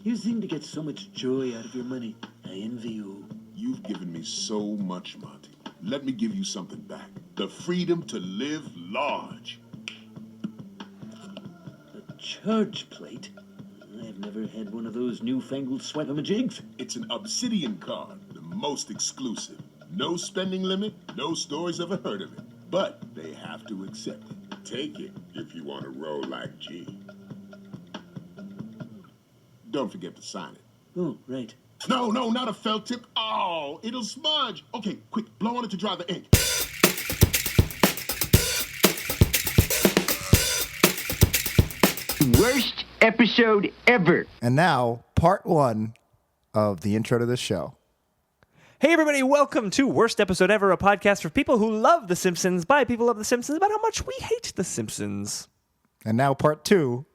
You seem to get so much joy out of your money. I envy you. You've given me so much, Monty. Let me give you something back. The freedom to live large. A charge plate? I've never had one of those newfangled swipe-a-ma-jigs. It's an obsidian card, the most exclusive. No spending limit, no stores ever heard of it. But they have to accept it. Take it if you want to roll like G. Don't forget to sign it. Oh, right. No, not a felt tip. Oh, it'll smudge. Okay, quick, blow on it to dry the ink. Worst episode ever. And now, part one of the intro to this show. Hey everybody, welcome to Worst Episode Ever, a podcast for people who love The Simpsons, by people who love The Simpsons, about how much we hate The Simpsons. And now, part two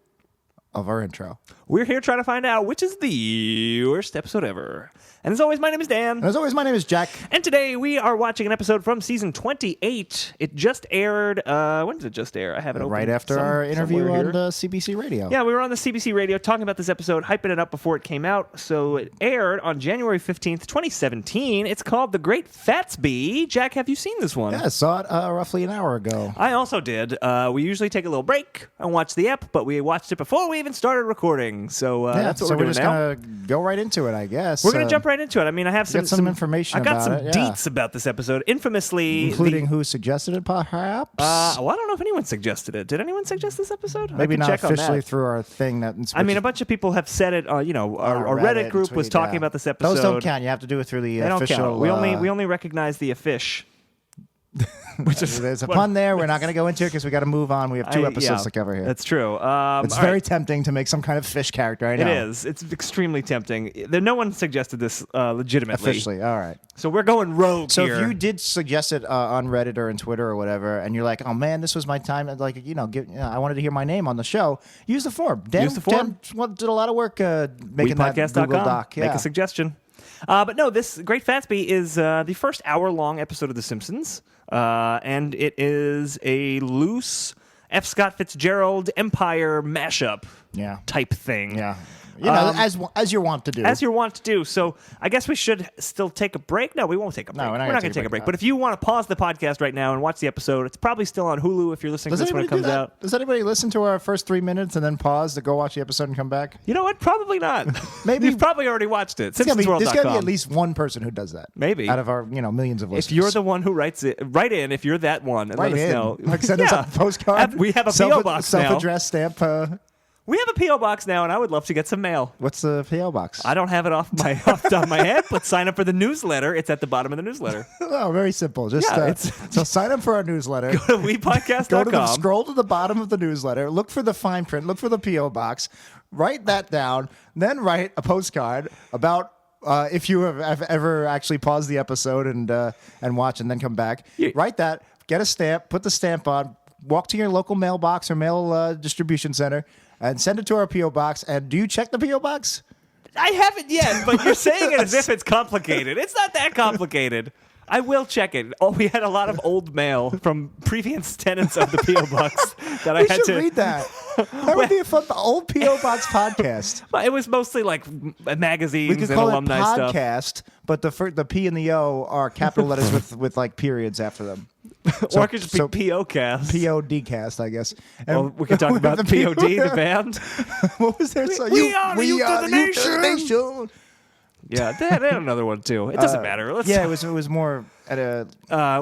of our intro. We're here trying to find out which is the worst episode ever. And as always, my name is Dan. And as always, my name is Jack. And today we are watching an episode from season 28. It just aired, when did it just air? I have it open. Right after our interview on the CBC Radio. Yeah, we were on the CBC Radio talking about this episode, hyping it up before it came out. So it aired on January 15th, 2017. It's called The Great Phatsby. Jack, have you seen this one? Yeah, I saw it roughly an hour ago. I also did. We usually take a little break and watch the ep, but we watched it before we even started recording. So that's what we're doing just now. Gonna go right into it, I guess. We're going to jump right into it. I mean, I have some information I got about some it, yeah. deets about this episode. Infamously, including who suggested it, perhaps? Well, I don't know if anyone suggested it. Did anyone suggest this episode? Maybe not officially through our thing. I mean, a bunch of people have said it. Our Reddit group was talking about this episode. Those don't count. You have to do it through the official. They don't count. We only recognize the affish. There's a pun there. We're not going to go into it because we got to move on. We have two episodes to cover here. That's true. It's very tempting to make some kind of fish character. I know. It is. It's extremely tempting. No one suggested this legitimately. Officially. All right. So we're going rogue so here. If you did suggest it on Reddit or on Twitter or whatever, and you're like, oh man, this was my time. Like, I wanted to hear my name on the show. Use the form. Use the form. Dan did a lot of work making that Google Doc. Make a suggestion. But no, this Great Phatsby is the first hour-long episode of The Simpsons, and it is a loose F. Scott Fitzgerald Empire mashup type thing. Yeah. As you're wont to do. As you're wont to do. So I guess we should still take a break. No, we won't take a break. No, we're not going to take a break. But if you want to pause the podcast right now and watch the episode, it's probably still on Hulu if you're listening to this when it comes out. Does anybody listen to our first 3 minutes and then pause to go watch the episode and come back? You know what? Probably not. Maybe you've probably already watched it. There's got to be at least one person who does that. Maybe out of our millions of listeners. If you're the one who writes it, write in. If you're that one, and let us know. Like send us a postcard. We have a P.O. box now. Self-addressed stamp. We have a P.O. box now, and I would love to get some mail. What's the P.O. box? I don't have it off the top of my head, but sign up for the newsletter. It's at the bottom of the newsletter. Oh, very simple. Just so sign up for our newsletter. Go to WePodcast.com. Scroll to the bottom of the newsletter. Look for the fine print. Look for the P.O. box. Write that down. Then write a postcard about if you have ever actually paused the episode and watch and then come back. Write that. Get a stamp. Put the stamp on. Walk to your local mailbox or mail distribution center. And send it to our P.O. box. And do you check the P.O. box? I haven't yet, but you're saying it as if it's complicated. It's not that complicated. I will check it. Oh, we had a lot of old mail from previous tenants of the P.O. box that I had to... We should read that. That would be a fun old P.O. box podcast. It was mostly like magazines we could and call alumni it stuff. Podcast, but the P and the O are capital letters with like periods after them. Or it could just be P.O.cast. P.O.dcast, I guess. And we could talk about the P.O.D., the band. What was their song? We are the youth of the nation. Yeah, they had another one too. It doesn't matter. It was more at a.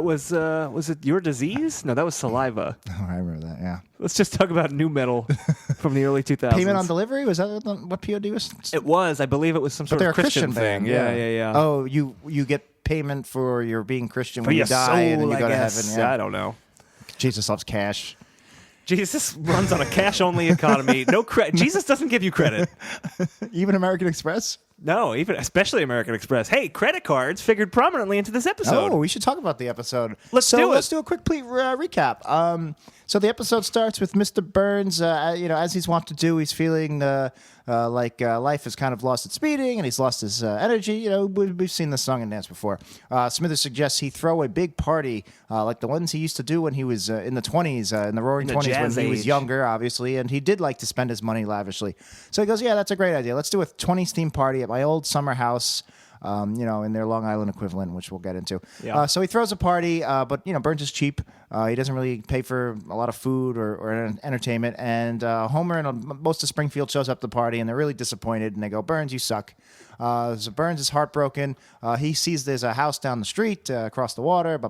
Was it Your Disease? No, that was Saliva. Oh, I remember that. Yeah. Let's just talk about new metal from the early 2000s. Payment on delivery, was that what POD was? It was. I believe it was some sort of Christian thing. Yeah. Oh, you get payment for your being Christian when you die and then you go to heaven. Yeah. I don't know. Jesus loves cash. Jesus runs on a cash-only economy. No credit. Jesus doesn't give you credit. Even American Express? No, especially American Express. Hey, credit cards figured prominently into this episode. Oh, we should talk about the episode. Let's do it. Let's do a quick recap. So the episode starts with Mr. Burns. As he's wont to do, he's feeling life has kind of lost its speeding and he's lost his energy. You know, we've seen this song and dance before. Smithers suggests he throw a big party like the ones he used to do when he was in the 20s, in the roaring 20s when jazz he was age. younger, obviously, and he did like to spend his money lavishly. So he goes, yeah, that's a great idea. Let's do a 20s theme party at my old summer house. In their Long Island equivalent, which we'll get into. Yeah. So he throws a party, but Burns is cheap. He doesn't really pay for a lot of food or entertainment. And Homer and most of Springfield shows up to the party, and they're really disappointed. And they go, "Burns, you suck." So Burns is heartbroken. He sees there's a house down the street across the water,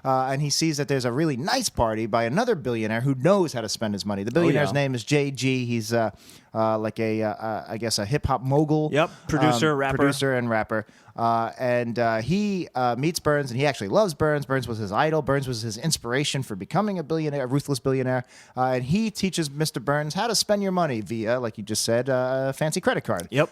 and he sees that there's a really nice party by another billionaire who knows how to spend his money. The billionaire's name is J.G. He's like I guess a hip hop mogul. Yep, producer, rapper. And he meets Burns, and he actually loves Burns. Burns was his idol. Burns was his inspiration for becoming a billionaire, a ruthless billionaire. And he teaches Mr. Burns how to spend your money via, like you just said, a fancy credit card. Yep.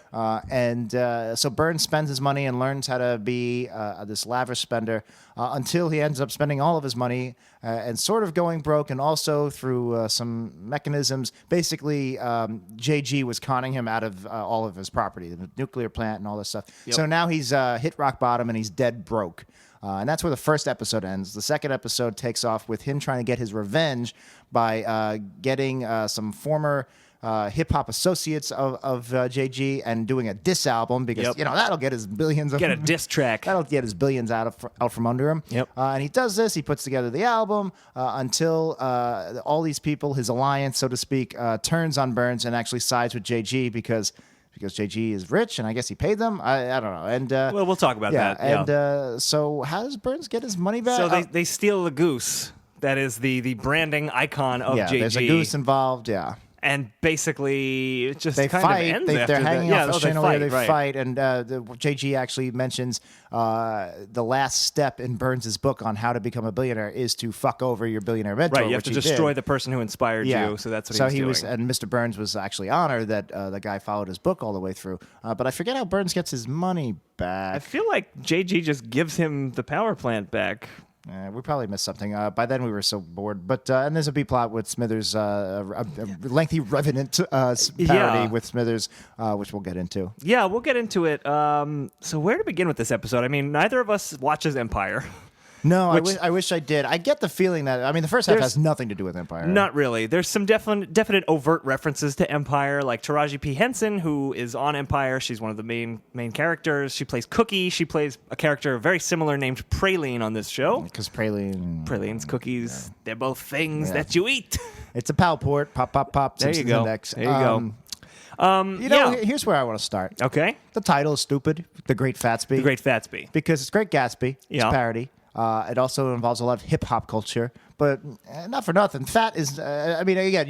So Burns spends his money and learns how to be this lavish spender until he ends up spending all of his money and sort of going broke, and also through some mechanisms. Basically, JG was conning him out of all of his property, the nuclear plant and all this stuff. Yep. So now he's hit rock bottom and he's dead broke. And that's where the first episode ends. The second episode takes off with him trying to get his revenge by getting some former hip-hop associates of JG and doing a diss album because, that'll get his billions. Get a diss track. That'll get his billions out from under him. Yep. And he does this. He puts together the album until all these people, his alliance, so to speak, turns on Burns and actually sides with JG because JG is rich, and I guess he paid them. I don't know. And Well, we'll talk about that. Yeah. And so how does Burns get his money back? So they steal the goose. That is the branding icon of JG. There's a goose involved, yeah. And basically, it just They kind fight. of ends They're after hanging that. off a They chandelier. fight, right. Fight, and JG actually mentions the last step in Burns' book on how to become a billionaire is to fuck over your billionaire mentor. Right, you have to destroy the person who inspired you. So that's what he was doing. And Mr. Burns was actually honored that the guy followed his book all the way through. But I forget how Burns gets his money back. I feel like JG just gives him the power plant back. We probably missed something. By then we were so bored. But and there's a B plot with Smithers, a lengthy Revenant parody with Smithers, which we'll get into. Yeah, we'll get into it. So where to begin with this episode? I mean, neither of us watches Empire. No, I wish I did. I get the feeling that, the first half has nothing to do with Empire. Not really. There's some definite overt references to Empire, like Taraji P. Henson, who is on Empire. She's one of the main characters. She plays Cookie. She plays a character very similar named Praline on this show. Because Praline's cookies, they're both things that you eat. It's a Palport. Pop, pop, pop. There you Simpsons go. Index. There you go. Here's where I want to start. Okay. The title is stupid. The Great Phatsby. The Great Phatsby. Because it's Great Gatsby. It's Yeah. a parody. It also involves a lot of hip hop culture, but not for nothing. Fat is, again,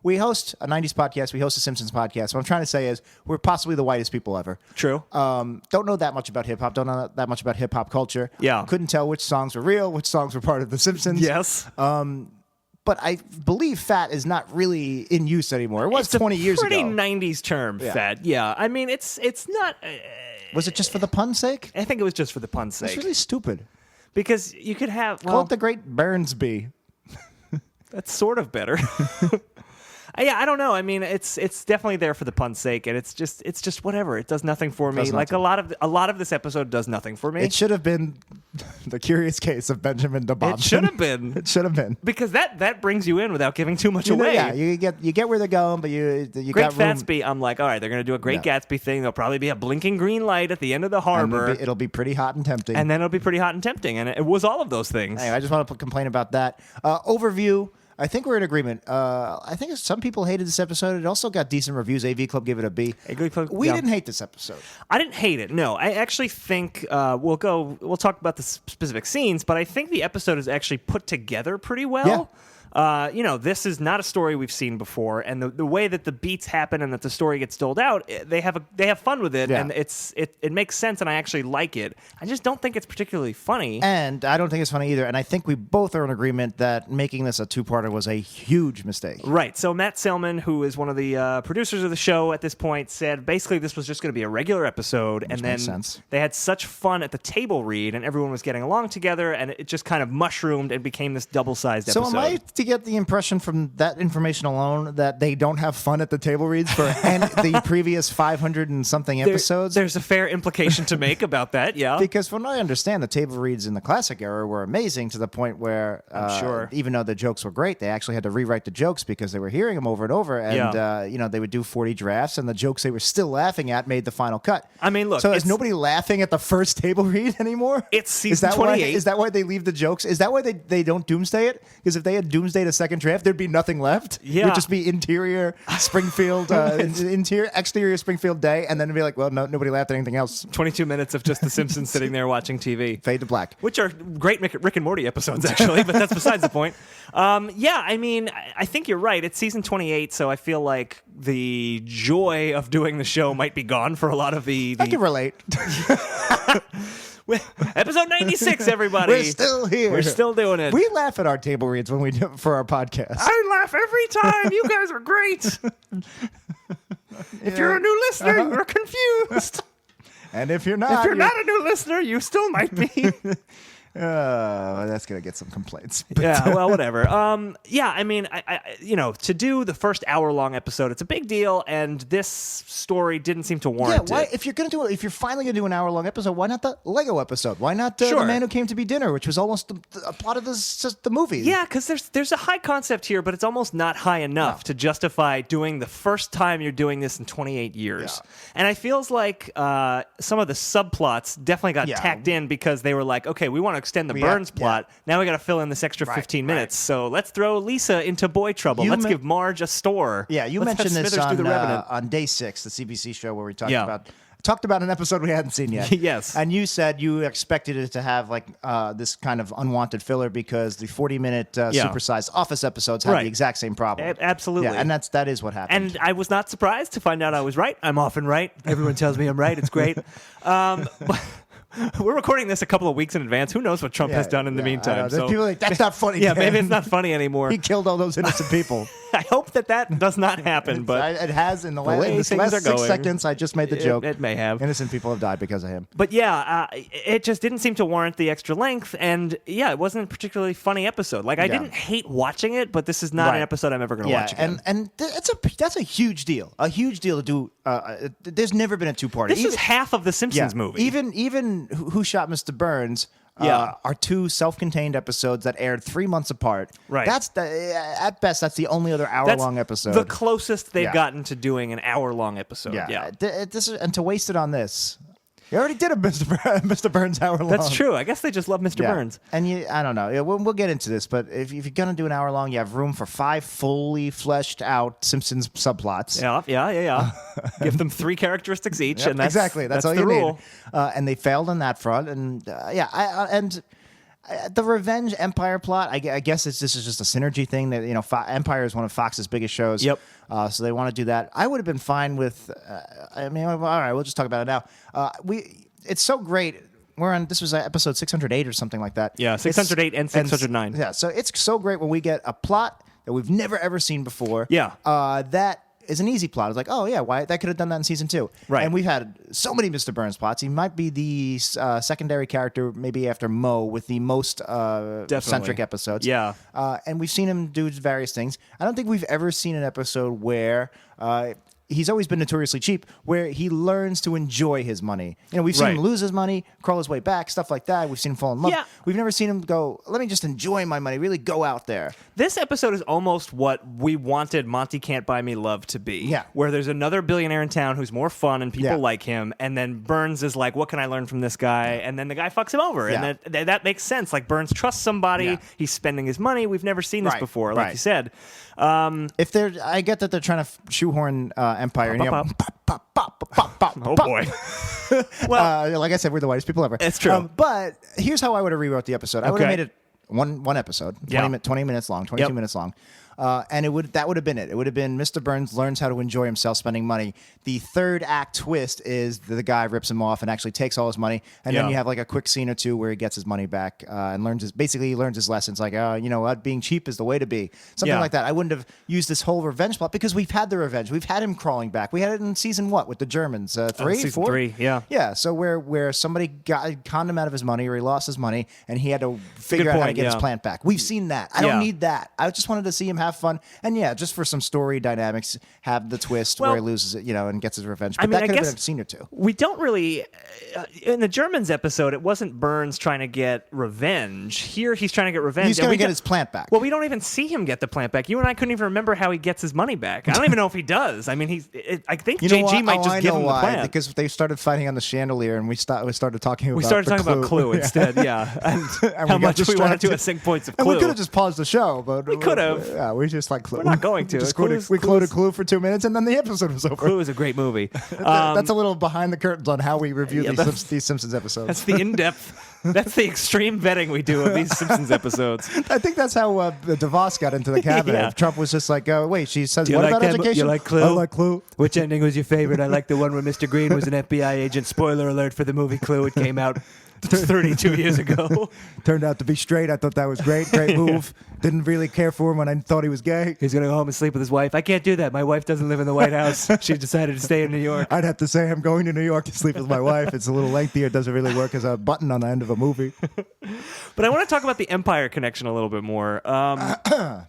we host a 90s podcast, we host a Simpsons podcast. What I'm trying to say is we're possibly the whitest people ever. True. Don't know that much about hip hop, don't know that much about hip hop culture. Yeah. Couldn't tell which songs were real, which songs were part of the Simpsons. Yes. But I believe fat is not really in use anymore. It was 20 years ago. Pretty 90s term, fat. Yeah. I mean, it's not. Was it just for the pun's sake? I think it was just for the pun's sake. It's really stupid. Because you could have. Call it the Great Burnsby. That's sort of better. Yeah, I don't know. I mean, it's definitely there for the pun's sake, and it's just whatever. It does nothing for me. Like a lot of this episode does nothing for me. It should have been the Curious Case of Benjamin de Bobson. It should have been. It should have been because that brings you in without giving too much away. Yeah, you get where they're going, but you Great got room. Phatsby. I'm like, all right, they're gonna do a Great Gatsby thing. There'll probably be a blinking green light at the end of the harbor. It'll be pretty hot and tempting. And then it'll be pretty hot and tempting, and it was all of those things. Anyway, I just want to complain about that. Overview. I think we're in agreement. I think some people hated this episode. It also got decent reviews. AV Club gave it a B. We didn't hate this episode. I didn't hate it. No, I actually think we'll talk about the specific scenes, but I think the episode is actually put together pretty well. Yeah. This is not a story we've seen before, and the way that the beats happen and that the story gets doled out, they have fun with it, and it makes sense, and I actually like it. I just don't think it's particularly funny. And I don't think it's funny either. And I think we both are in agreement that making this a two-parter was a huge mistake. Right. So Matt Selman, who is one of the producers of the show at this point, said basically this was just going to be a regular episode, and then they had such fun at the table read, and everyone was getting along together, and it just kind of mushroomed and became this double-sized episode. So am I to get the impression from that information alone that they don't have fun at the table reads for the previous 500 and something episodes. There's a fair implication to make about that, yeah. Because from what I understand, the table reads in the classic era were amazing to the point where, sure. even though the jokes were great, they actually had to rewrite the jokes because they were hearing them over and over. And, they would do 40 drafts, and the jokes they were still laughing at made the final cut. I mean, look. So is nobody laughing at the first table read anymore? It's season 28. Is that why they leave the jokes? Is that why they don't doomsday it? Because if they had doomsdayed a second draft, there'd be nothing left. Yeah. It would just be interior Springfield, exterior Springfield day, and then it'd be like, well, no, nobody laughed at anything else. 22 minutes of just The Simpsons sitting there watching TV. Fade to black. Which are great Rick and Morty episodes, actually, but that's besides the point. I mean, I think you're right. It's season 28, so I feel like the joy of doing the show might be gone for a lot of the... I can relate. Episode 96, everybody. We're still here. We're still doing it. We laugh at our table reads when we do for our podcast. I laugh every time. You guys are great. If you're a new listener, you're confused. And if you're not... If you're not a new listener, you still might be. That's gonna get some complaints. Yeah, well, whatever. I mean, to do the first hour-long episode, it's a big deal, and this story didn't seem to warrant why, it. if you're finally gonna do an hour-long episode, why not the Lego episode? Why not The Sure. Man Who Came to Be Dinner, which was almost a plot of the movie? Yeah, because there's a high concept here, but it's almost not high enough to justify doing the first time you're doing this in 28 years. Yeah. And it feels like some of the subplots definitely got tacked in because they were like, okay, we want to extend the Burns plot. Now we got to fill in this extra 15 minutes. So let's throw Lisa into boy trouble. Let's give Marge a store. Yeah, you Let's mentioned have this Smithers do the Revenant. on Day 6, the CBC show where we talked about an episode we hadn't seen yet. Yes. And you said you expected it to have like this kind of unwanted filler because the 40-minute supersized Office episodes had the exact same problem. Absolutely. Yeah, and that is what happened. And I was not surprised to find out I was right. I'm often right. Everyone tells me I'm right. It's great. But we're recording this a couple of weeks in advance. Who knows what Trump has done in the meantime? So people are like, that's not funny. Yeah, man. maybe it's not funny anymore. He killed all those innocent people. I hope that does not happen, but it has in the way last things are 6 going, seconds. I just made the joke. It may have. Innocent people have died because of him. But yeah, it just didn't seem to warrant the extra length, and it wasn't a particularly funny episode. Like I didn't hate watching it, but this is not an episode I'm ever going to watch again. That's a huge deal. A huge deal to do. There's never been a two-parter. This is half of the Simpsons movie. Even Who Shot Mr. Burns are two self-contained episodes that aired 3 months apart. Right. That's at best that's the only other hour-long episode. The closest they've gotten to doing an hour-long episode. Yeah. And to waste it on this. You already did a Mr. Burns hour long. That's true. I guess they just love Mr. Burns. And I don't know. Yeah, we'll get into this, but if you're going to do an hour long, you have room for 5 fully fleshed out Simpsons subplots. Yeah. Give them 3 characteristics each, and that's exactly. That's all the you rule. need. And they failed on that front. And the Revenge Empire plot, I guess this is just a synergy thing that, Empire is one of Fox's biggest shows. Yep. So they want to do that. I would have been fine with, all right, we'll just talk about it now. It's so great. This was episode 608 or something like that. Yeah, 608 and 609. Yeah, so it's so great when we get a plot that we've never ever seen before. Yeah. That is an easy plot. It's like, oh yeah, why that could have done that in season 2. Right. And we've had so many Mr. Burns plots. He might be the secondary character, maybe after Moe, with the most centric episodes. Yeah. And we've seen him do various things. I don't think we've ever seen an episode where he's always been notoriously cheap, where he learns to enjoy his money. We've seen him lose his money, crawl his way back, stuff like that. We've seen him fall in love. Yeah. We've never seen him go, let me just enjoy my money, really go out there. This episode is almost what we wanted Monty Can't Buy Me Love to be. Yeah. Where there's another billionaire in town who's more fun and people like him, and then Burns is like, what can I learn from this guy? And then the guy fucks him over. Yeah. And that makes sense. Like, Burns trusts somebody. Yeah. He's spending his money. We've never seen this before, like you said. I get that they're trying to shoehorn Empire. Oh, boy. Well, like I said, we're the whitest people ever. It's true. But here's how I would have rewrote the episode. I would have made it one episode, 20 minutes long, 22 minutes long. And that would have been it. It would have been Mr. Burns learns how to enjoy himself spending money. The third act twist is the guy rips him off and actually takes all his money, and then you have like a quick scene or two where he gets his money back and learns his lessons. Like, you know what, being cheap is the way to be. Something like that. I wouldn't have used this whole revenge plot because we've had the revenge. We've had him crawling back. We had it in season what with the Germans? 3, season 4? 3, yeah. Yeah. So where somebody conned him out of his money, or he lost his money, and he had to figure out how to get his plant back. We've seen that. I don't need that. I just wanted to see him have fun, and just for some story dynamics, have the twist where he loses it, and gets his revenge. But that could have been a scene or two. We don't really in the Germans episode. It wasn't Burns trying to get revenge. Here, he's trying to get revenge. He's going to get his plant back. Well, we don't even see him get the plant back. You and I couldn't even remember how he gets his money back. I don't even know if he does. I mean, I think JG might just give him the plant because they started fighting on the chandelier, and we started talking about. We started talking about Clue instead. Yeah, and how much we wanted to sync points of Clue. And we could have just paused the show, but we could have. Yeah, we just like Clue. We're not going to. We quoted Clue for 2 minutes, and then the episode was over. Clue is a great movie. That's a little behind the curtains on how we review these Simpsons episodes. That's the in-depth. That's the extreme vetting we do of these Simpsons episodes. I think that's how DeVos got into the cabinet. Yeah. Trump was just like, wait, she says, what about them? education? You like Clue? I like Clue. Which ending was your favorite? I like the one where Mr. Green was an FBI agent. Spoiler alert for the movie Clue. It came out 32 years ago. Turned out to be straight. I thought that was great. Great move. Didn't really care for him when I thought he was gay. He's going to go home and sleep with his wife. I can't do that. My wife doesn't live in the White House. She decided to stay in New York. I'd have to say I'm going to New York to sleep with my wife. It's a little lengthier. It doesn't really work as a button on the end of a movie. But I want to talk about the Empire connection a little bit more. I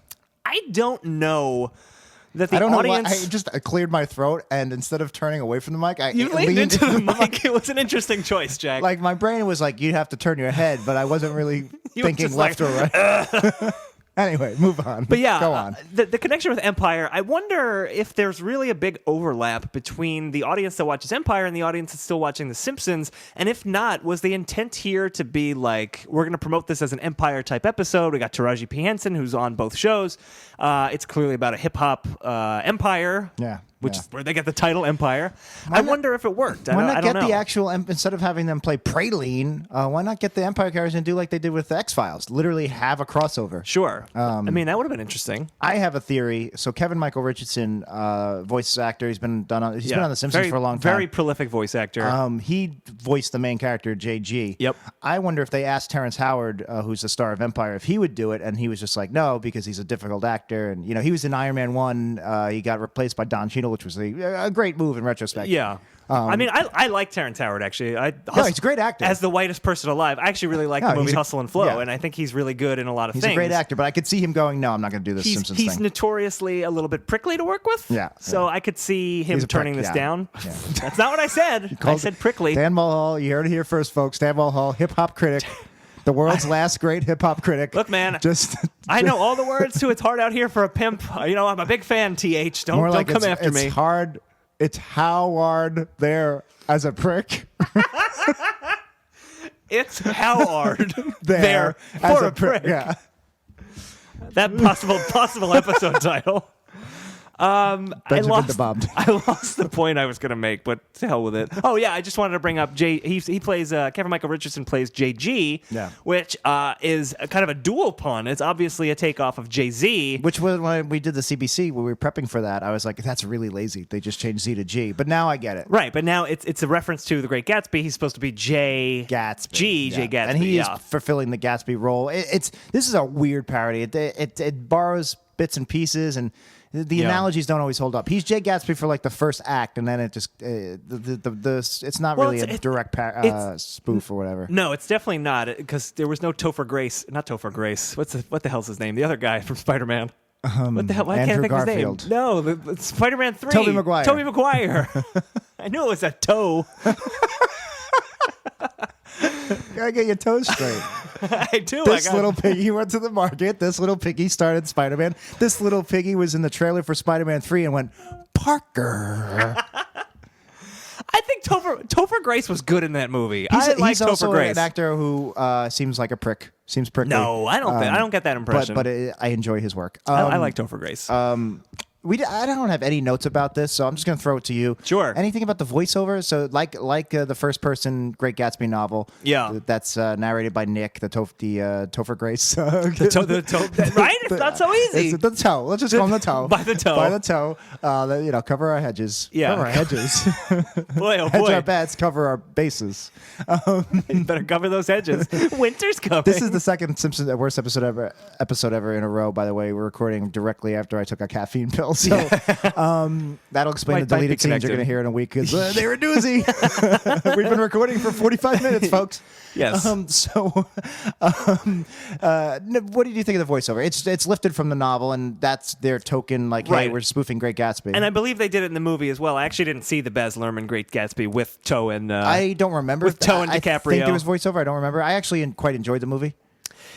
don't know that the audience... I just cleared my throat, and instead of turning away from the mic, you leaned into the mic. It was an interesting choice, Jack. Like, my brain was like, you'd have to turn your head, but I wasn't really thinking left or right. Anyway, move on. But yeah, go on. The connection with Empire, I wonder if there's really a big overlap between the audience that watches Empire and the audience that's still watching The Simpsons. And if not, was the intent here to be like, we're going to promote this as an Empire-type episode. We got Taraji P. Henson, who's on both shows. It's clearly about a hip-hop empire. Yeah. Which is where they get the title Empire. I wonder if it worked. Why I not don't get know. the actual, instead of having them play Praline, why not get the Empire characters and do like they did with the X-Files? Literally have a crossover. Sure. I mean, that would have been interesting. I have a theory. So Keegan-Michael Richardson, voice actor, he's been on The Simpsons for a long time. Very prolific voice actor. He voiced the main character, JG. Yep. I wonder if they asked Terrence Howard, who's the star of Empire, if he would do it, and he was just like, no, because he's a difficult actor. And, he was in Iron Man 1. He got replaced by Don Cheadle, which was a great move in retrospect. Yeah. I mean, I like Terrence Howard, actually. He's a great actor. As the whitest person alive, I actually really like the movie Hustle and Flow, and I think he's really good in a lot of things. He's a great actor, but I could see him going, no, I'm not going to do this Simpsons thing. He's notoriously a little bit prickly to work with. Yeah. So I could see him turning this down. Yeah. That's not what I said. I said prickly. Dan Mulhall, you heard it here first, folks. Dan Mulhall, hip-hop critic. The world's last great hip-hop critic. Look, man, I know all the words to It's Hard Out Here for a Pimp. I'm a big fan, TH. Don't come after me. It's hard. It's how hard there as a prick. It's how hard there for as a prick. Yeah. That possible episode title. I lost the point I was going to make, but to hell with it. Oh, yeah, I just wanted to bring up he plays, Keegan-Michael Richardson plays JG, which is kind of a dual pun. It's obviously a takeoff of Jay-Z. Which was when we did the CBC, when we were prepping for that, I was like, that's really lazy. They just changed Z to G. But now I get it. Right, but now it's a reference to The Great Gatsby. He's supposed to be Jay Gatsby. Jay Gatsby. And he is fulfilling the Gatsby role. This is a weird parody. It borrows bits and pieces, and the analogies don't always hold up. He's Jay Gatsby for like the first act, and then it just it's not really a direct spoof or whatever. No, it's definitely not, because there was no not Topher Grace. What the hell's his name? The other guy from Spider-Man. What the hell? Why can't I think Garfield. of his name? No, the Spider-Man 3. Tobey Maguire. I knew it was a toe. Gotta get your toes straight. I do. Little piggy went to the market. This little piggy started Spider-Man. This little piggy was in the trailer for Spider-Man 3 and went, Parker. I think Topher Grace was good in that movie. He's also an actor who seems like a prick. Seems prickly. No, I don't get that impression. But I enjoy his work. I like Topher Grace. I don't have any notes about this, so I'm just going to throw it to you. Sure. Anything about the voiceover? So like the first-person Great Gatsby novel. Yeah. That's narrated by Nick, the Topher Grace. Right? It's not so easy. It's the toe. Let's just call him the toe. By the toe. By the toe. Cover our hedges. Yeah. Cover our hedges. Boy, oh Hedge boy. our bets, cover our bases. You better cover those hedges. Winter's coming. This is the second Simpsons worst episode ever in a row. By the way, we're recording directly after I took a caffeine pill, so that'll explain the Might be deleted scenes connected. you're going to hear in a week because they were doozy. We've been recording for 45 minutes, folks. Yes. What did you think of the voiceover? It's lifted from the novel, and that's their token. Like, hey, Right. we're spoofing Great Gatsby. And I believe they did it in the movie as well. I actually didn't see the Baz Luhrmann Great Gatsby with Toe and... I don't remember with Toe and I DiCaprio. think there was voiceover. I don't remember. I actually quite enjoyed the movie.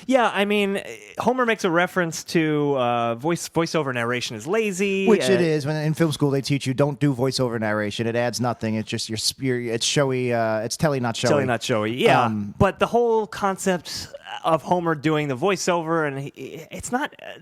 Yeah, I mean, Homer makes a reference to voiceover narration is lazy. Which it is. When in film school they teach you don't do voiceover narration. It adds nothing. It's just it's showy. It's telly, not showy. Telly, not showy. Yeah, but the whole concept of Homer doing the voiceover, and it's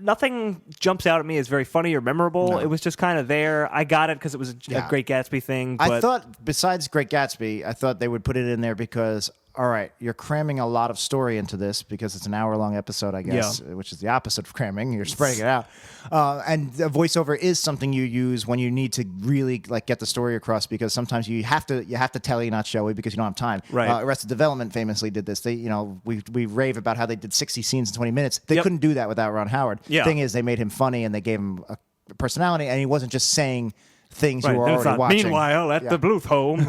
nothing jumps out at me as very funny or memorable. No. It was just kind of there. I got it because it was a Great Gatsby thing. But I thought, besides Great Gatsby, I thought they would put it in there because, all right, you're cramming a lot of story into this because it's an hour-long episode, I guess, which is the opposite of cramming. You're spreading it out. And the voiceover is something you use when you need to really get the story across because sometimes you have to tell you, not showy, because you don't have time. Right. Arrested Development famously did this. They, we rave about how they did 60 scenes in 20 minutes. They couldn't do that without Ron Howard. Yeah. Thing is, they made him funny and they gave him a personality, and he wasn't just saying things right. you were And it's already not, watching. Meanwhile, at the Bluth home.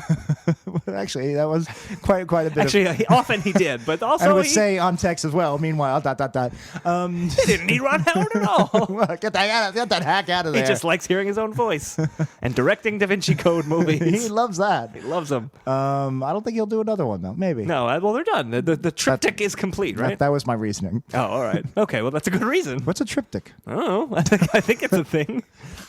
Actually, that was quite a bit. Actually, often he did, but also and it would he say on text as well. Meanwhile, ... He didn't need Ron Howard at all. Get that hack out of there. He just likes hearing his own voice and directing Da Vinci Code movies. he loves that. He loves them. I don't think he'll do another one though. Maybe. No, well, they're done. The triptych is complete, right? That was my reasoning. Oh, all right. Okay, well, that's a good reason. What's a triptych? I don't know. I think it's a thing.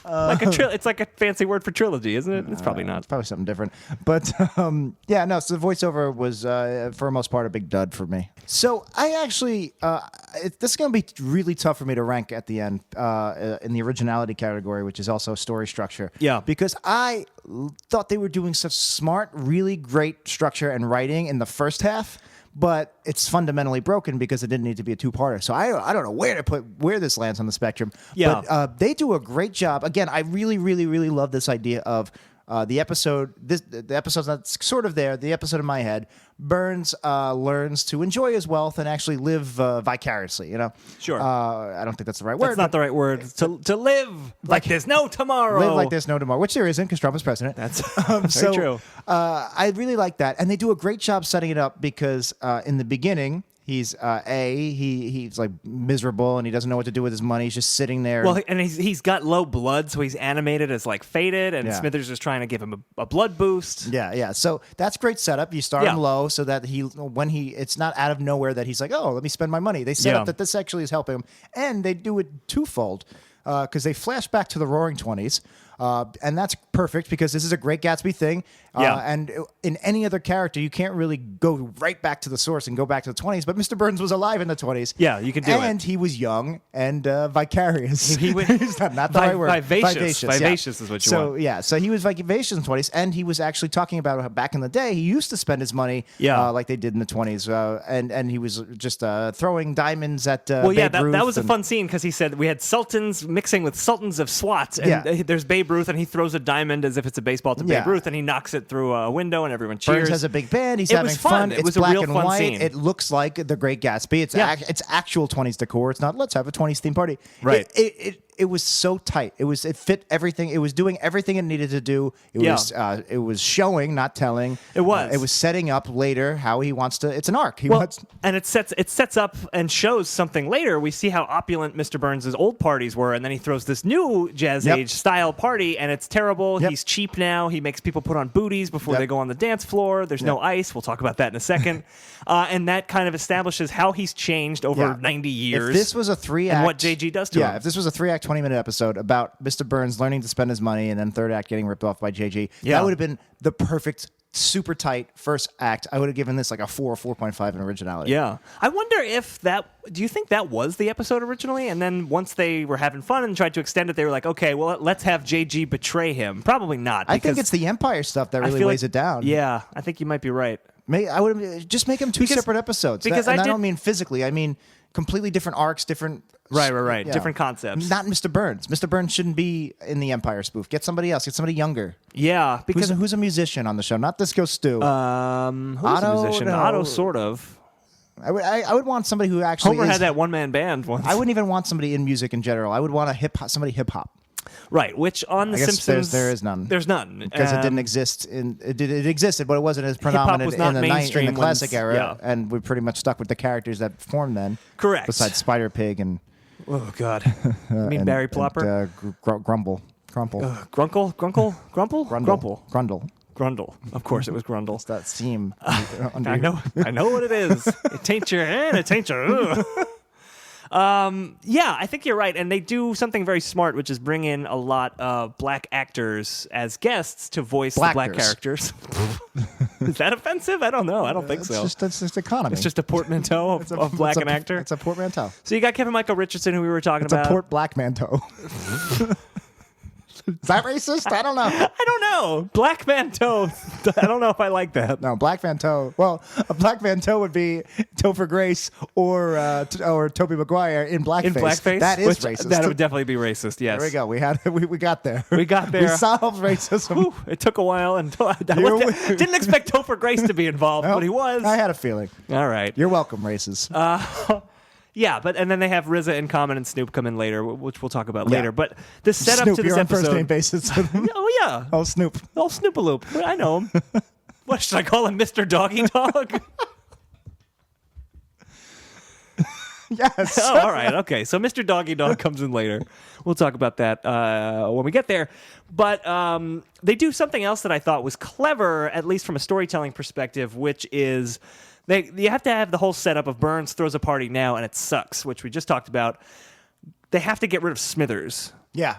It's like a fancy word for trilogy, isn't it? It's probably not. It's probably something different. But so the voiceover was for the most part a big dud for me. So I actually this is going to be really tough for me to rank at the end in the originality category, which is also story structure. Yeah. Because I thought they were doing such smart, really great structure and writing in the first half. But it's fundamentally broken because it didn't need to be a two-parter. So I don't know where this lands on the spectrum. Yeah. But they do a great job. Again, I really, really, really love this idea of the episode. The episode that's sort of there. The episode in my head. Burns learns to enjoy his wealth and actually live vicariously. Sure. I don't think that's the right word. That's not the right word. To live like there's no tomorrow. Live like there's no tomorrow, which there isn't because Trump is president. That's very true. I really like that, and they do a great job setting it up because in the beginning. He's he's like miserable and he doesn't know what to do with his money. He's just sitting there. Well, and he's got low blood, so he's animated as like faded, and Smithers is trying to give him a blood boost. Yeah. So that's great setup. You start him low so that it's not out of nowhere that he's like, oh, let me spend my money. They set up that this actually is helping him, and they do it twofold because they flash back to the Roaring '20s. And that's perfect because this is a Great Gatsby thing. And in any other character, you can't really go right back to the source and go back to the 20s. But Mr. Burns was alive in the 20s. Yeah, you can do it. And he was young and vicarious. He was He's not the right word. Vivacious. Vivacious is what you want. So he was vivacious in the 20s. And he was actually talking about how back in the day, he used to spend his money like they did in the 20s. And he was just throwing diamonds at Babe Ruth. That was a fun scene because he said we had sultans mixing with sultans of SWAT. And there's Babe Ruth, and he throws a diamond as if it's a baseball to Babe Ruth, and he knocks it through a window, and everyone cheers. Burns has a big band. He's It having was fun. It It's was a black real and fun white. scene. It looks like the Great Gatsby. It's actual 20s decor. It's not let's have a 20s theme party. Right. It was so tight. It fit everything. It was doing everything it needed to do. It was showing, not telling. It was. It was setting up later how he wants to. It's an arc. And it sets up and shows something later. We see how opulent Mr. Burns' old parties were, and then he throws this new Jazz Age style party, and it's terrible. He's cheap now. He makes people put on booties before they go on the dance floor. There's no ice. We'll talk about that in a second. And that kind of establishes how he's changed over 90 years. If this was a 3-act, and what JG does to him. If this was a 3-act 20-minute episode about Mr. Burns learning to spend his money and then third act getting ripped off by JG. Yeah. That would have been the perfect, super tight first act. I would have given this like a 4 or 4.5 in originality. Yeah. I wonder if do you think that was the episode originally? And then once they were having fun and tried to extend it, they were like, okay, well, let's have JG betray him. Probably not. I think it's the Empire stuff that really weighs it down. Yeah, I think you might be right. I would just make them two separate episodes. Because I don't mean physically. I mean completely different arcs, different. Right. Yeah. Different concepts. Not Mr. Burns. Mr. Burns shouldn't be in the Empire spoof. Get somebody else. Get somebody younger. Yeah, because Who's a musician on the show? Not Disco Stu. who's a Otto, musician? no. Otto, sort of. I would want somebody who actually Homer had that one-man band once. I wouldn't even want somebody in music in general. I would want somebody hip hop. Right, which on The I guess Simpsons... there is none. There's none. Because it didn't exist. It existed, but it wasn't as predominant was not in the mainstream classic era. yeah. And we pretty much stuck with the characters that formed then. Correct. Besides Spider Pig and... Oh, God. You mean Barry Plopper? Grumble. Crumple. Grunkle? Grumple? Grundle. Grundle. Grundle. Of course it was Grundle. That seam. I know what it is. It ain't your hand, it ain't your... Yeah, I think you're right. And they do something very smart, which is bring in a lot of black actors as guests to voice the black characters. Is that offensive? I don't know. I don't think so. It's just economy. It's just a portmanteau of black and actor. It's a portmanteau. So you got Keegan-Michael Richardson, who we were talking It's about. a port black manteau. Is that racist? I don't know. I don't know. Black man toe. I don't know if I like that. No, Black Van Toe. Well, a Black Van Toe would be Topher Grace or Tobey Maguire in blackface. In blackface? That is Which, racist. That would definitely be racist, yes. There we go. We got there. We got there. We solved racism. Whew, it took a while, and didn't expect Topher Grace to be involved, Well, but he was. I had a feeling. All right. You're welcome, races. Yeah, and then they have RZA and Common and Snoop come in later, which we'll talk about later. But the setup Snoop, to this you're on episode. first name basis with him. Oh yeah. Oh, Snoop. Oh, Snoopaloop. I know him. What should I call him, Mr. Doggy Dog? Yes. Oh, all right. Okay. So Mr. Doggy Dog comes in later. We'll talk about that when we get there. But they do something else that I thought was clever, at least from a storytelling perspective, which is you have to have the whole setup of Burns throws a party now and it sucks, which we just talked about. They have to get rid of Smithers. Yeah.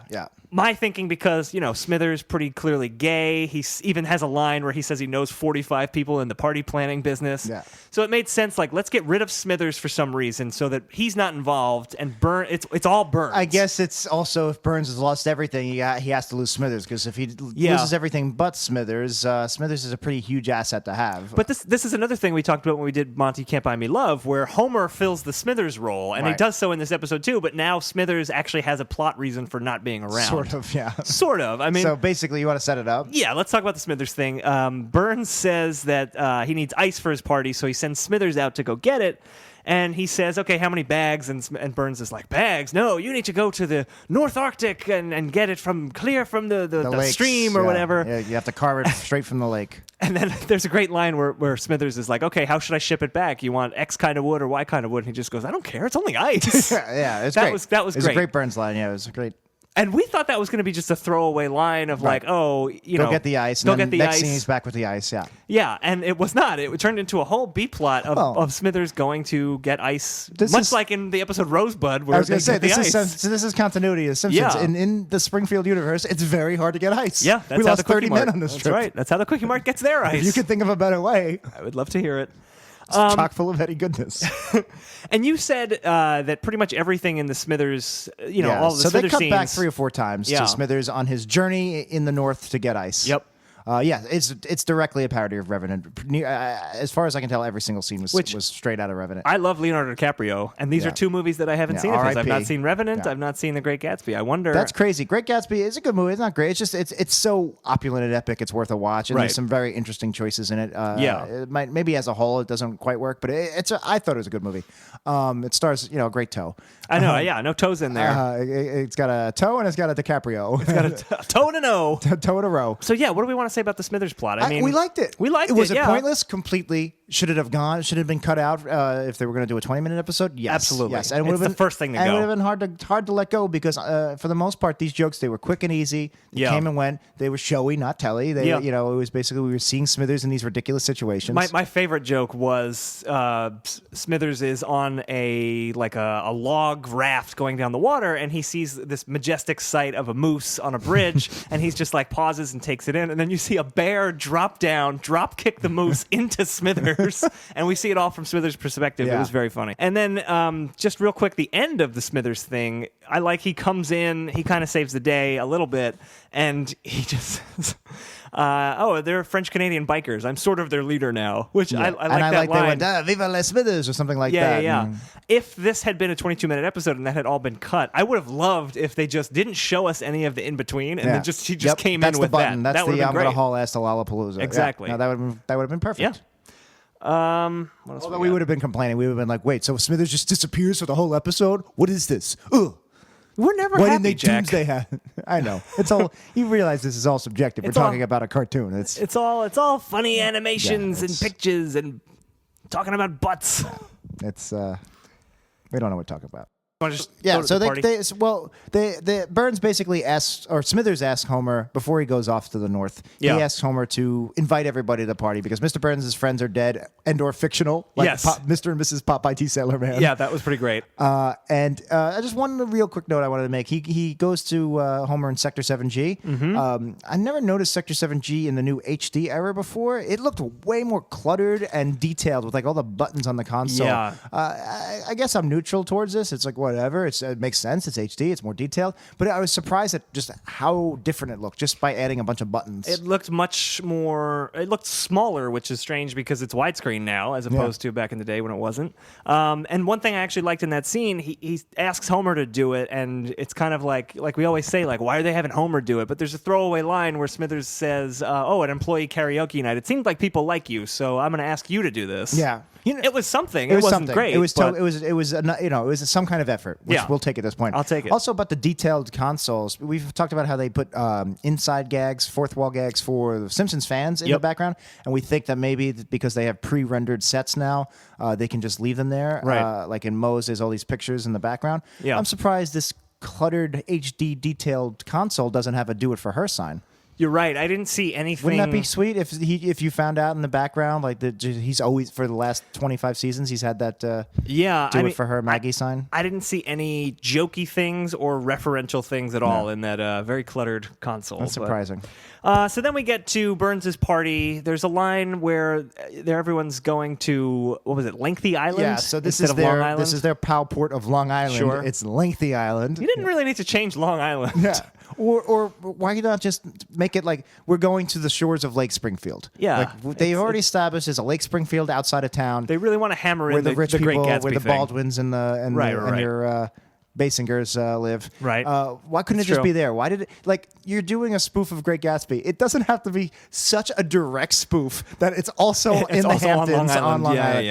My thinking, because, Smithers pretty clearly gay. He even has a line where he says he knows 45 people in the party planning business. Yeah. So it made sense, let's get rid of Smithers for some reason so that he's not involved and it's all Burns. I guess it's also if Burns has lost everything, he has to lose Smithers, because if he loses everything but Smithers, Smithers is a pretty huge asset to have. But this is another thing we talked about when we did Monty Can't Buy Me Love, where Homer fills the Smithers role, and he does so in this episode too, but now Smithers actually has a plot reason for not being around. Sort of, yeah. Sort of. I mean, so basically, you want to set it up? Yeah, let's talk about the Smithers thing. Burns says that he needs ice for his party, so he sends Smithers out to go get it. And he says, okay, how many bags? And Burns is like, bags? No, you need to go to the North Arctic and get it clear from the lakes, stream or whatever. Yeah, you have to carve it straight from the lake. And then there's a great line where Smithers is like, okay, how should I ship it back? You want X kind of wood or Y kind of wood? And he just goes, I don't care. It's only ice. Yeah, it's that great. Was it was great. a great Burns line. Yeah, it was great. And we thought that was going to be just a throwaway line of Go get the ice. Go and get the next ice. scene he's back with the ice. Yeah. Yeah, and it was not. It turned into a whole B plot of Smithers going to get ice, like in the episode Rosebud, where I was going to say this this is continuity of Simpsons. Yeah. In the Springfield universe, it's very hard to get ice. Yeah, we lost 30 men on this That's trip. right. That's how the Quickie Mart gets their ice. If you could think of a better way, I would love to hear it. it's chock full of heady goodness. And you said that pretty much everything in the Smithers, all the so Smithers they cut scenes, back 3 or 4 times to Smithers on his journey in the north to get ice. Yep. It's directly a parody of Revenant. As far as I can tell, every single scene was straight out of Revenant. I love Leonardo DiCaprio, and these are 2 movies that I haven't seen of his. I've R.I.P. not seen Revenant. Yeah. I've not seen The Great Gatsby. I wonder. That's crazy. Great Gatsby is a good movie. It's not great. It's just it's so opulent and epic. It's worth a watch. And there's some very interesting choices in it. It might, maybe as a whole it doesn't quite work, but I thought it was a good movie. It stars a great toe. I know. No toes in there. It's got a toe and it's got a DiCaprio. It's got a toe and an O. Toe and a row. So what do we want to say about the Smithers plot. I mean, we liked it. We liked it. Was it yeah. pointless? Completely. Should it have gone? Should it have been cut out if they were going to do a 20-minute episode? Yes, Absolutely. Yes, and it It's would have the first thing to and go. it would have been hard to let go because for the most part, these jokes they were quick and easy. They Yeah. came and went. They were showy, not telly. They, Yeah. you know, it was basically we were seeing Smithers in these ridiculous situations. My favorite joke was Smithers is on a log raft going down the water, and he sees this majestic sight of a moose on a bridge, and he's just like pauses and takes it in, and then you see a bear drop kick the moose into Smithers, and we see it all from Smithers' perspective. It Yeah. was very funny. And then just real quick, the end of the Smithers thing, I like he comes in, he kind of saves the day a little bit, and he just says, they're French-Canadian bikers. I'm sort of their leader now, which I like and I that like line. they went, Viva les Smithers or something like that. Yeah. And- If this had been a 22-minute episode and that had all been cut, I would have loved if they just didn't show us any of the in-between and then he just Yep, came that's in the with button. that. That's that would the have I'm been going great. to haul ass to Lollapalooza. Exactly. Yeah. No, that would have been perfect. Yeah. What else Although we would have been complaining. We would have been like, wait, so Smithers just disappears for the whole episode? What is this? Ugh. We're never Why happy, didn't they Jack. Tuesday have? I know. It's all you realize this is all subjective. We're It's all- talking about a cartoon. It's all funny animations and it's- pictures and talking about butts. it's we don't know what to talk about. Want to just Yeah, go to so the party? they Burns basically asks, or Smithers asks Homer before he goes off to the north. Yeah. He asks Homer to invite everybody to the party because Mr. Burns' friends are dead and/or fictional, like Yes. Mr. and Mrs. Popeye T. Sailor Man. Yeah, that was pretty great. And I just one real quick note I wanted to make. He goes to Homer in Sector 7G. Mm-hmm. I never noticed Sector 7G in the new HD era before. It looked way more cluttered and detailed with like all the buttons on the console. Yeah. I guess I'm neutral towards this. It's like whatever. It makes sense. It's HD. It's more detailed. But I was surprised at just how different it looked just by adding a bunch of buttons. It looked much more. It looked smaller, which is strange because it's widescreen now, as opposed to back in the day when it wasn't. And one thing I actually liked in that scene, he asks Homer to do it, and it's kind of like we always say, like, why are they having Homer do it? But there's a throwaway line where Smithers says, an employee karaoke night. It seemed like people like you, so I'm going to ask you to do this. Yeah. You know, It was something. It was wasn't something. great. It was but- it was some kind of effort, which Yeah. we'll take at this point. I'll take it. Also about the detailed consoles, we've talked about how they put inside gags, fourth wall gags for the Simpsons fans in the Yep. background, and we think that maybe because they have pre-rendered sets now, they can just leave them there. Right. Like in Moe's, there's all these pictures in the background. Yeah. I'm surprised this cluttered HD detailed console doesn't have a "Do It For Her" sign. You're right. I didn't see anything. Wouldn't that be sweet if you found out in the background like he's always for the last 25 seasons he's had that Yeah, "Do I It mean, For Her" Maggie sign? I didn't see any jokey things or referential things at all in that very cluttered console. That's surprising. So then we get to Burns' party. There's a line where everyone's going to, what was it, Lengthy Island? Yeah, so this instead is of Long Island? this is their POW port of Long Island. Sure. It's Lengthy Island. You didn't really need to change Long Island. Yeah. Or why not just make it like we're going to the shores of Lake Springfield? Yeah. Like they've already established there's a Lake Springfield outside of town They really want to hammer where in the rich the Great people, Gatsby where the thing. Baldwins and Right. your Basingers live. Right. Why couldn't It's it just true. be there? Why did it like you're doing a spoof of Great Gatsby? It doesn't have to be such a direct spoof that it's also It's in the also Hamptons on Long Island. Island.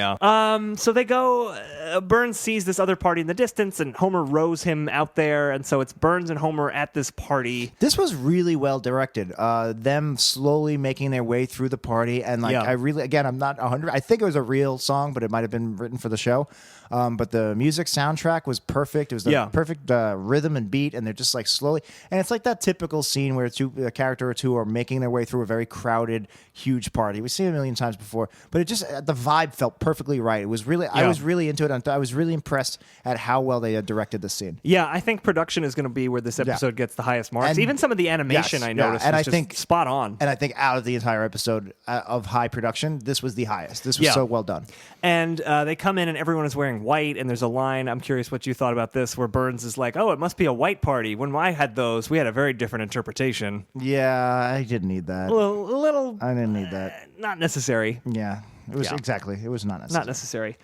Yeah. So they go. Burns sees this other party in the distance, and Homer rows him out there, and so it's Burns and Homer at this party. This was really well directed. Them slowly making their way through the party, and like Yeah. I really, again, I'm not 100. I think it was a real song, but it might have been written for the show. But the music soundtrack was perfect. It was the perfect rhythm and beat, and they're just like slowly. And it's like that typical scene where a character or two are making their way through a very crowded, huge party. We've seen it a million times before, but it just the vibe felt perfectly right. It was really, I was really into it. And I was really impressed at how well they directed the scene. Yeah, I think production is going to be where this episode gets the highest marks. And- Even some of the animation I noticed and was I just think spot on. And I think out of the entire episode of high production, this was the highest. This was so well done. And they come in and everyone is wearing white, and there's a line, I'm curious what you thought about this, where Burns is like, oh, it must be a white party. When I had those, we had a very different interpretation. Yeah, I didn't need that. A little I didn't need that. not necessary. Yeah, it was exactly. It was not necessary. Not necessary.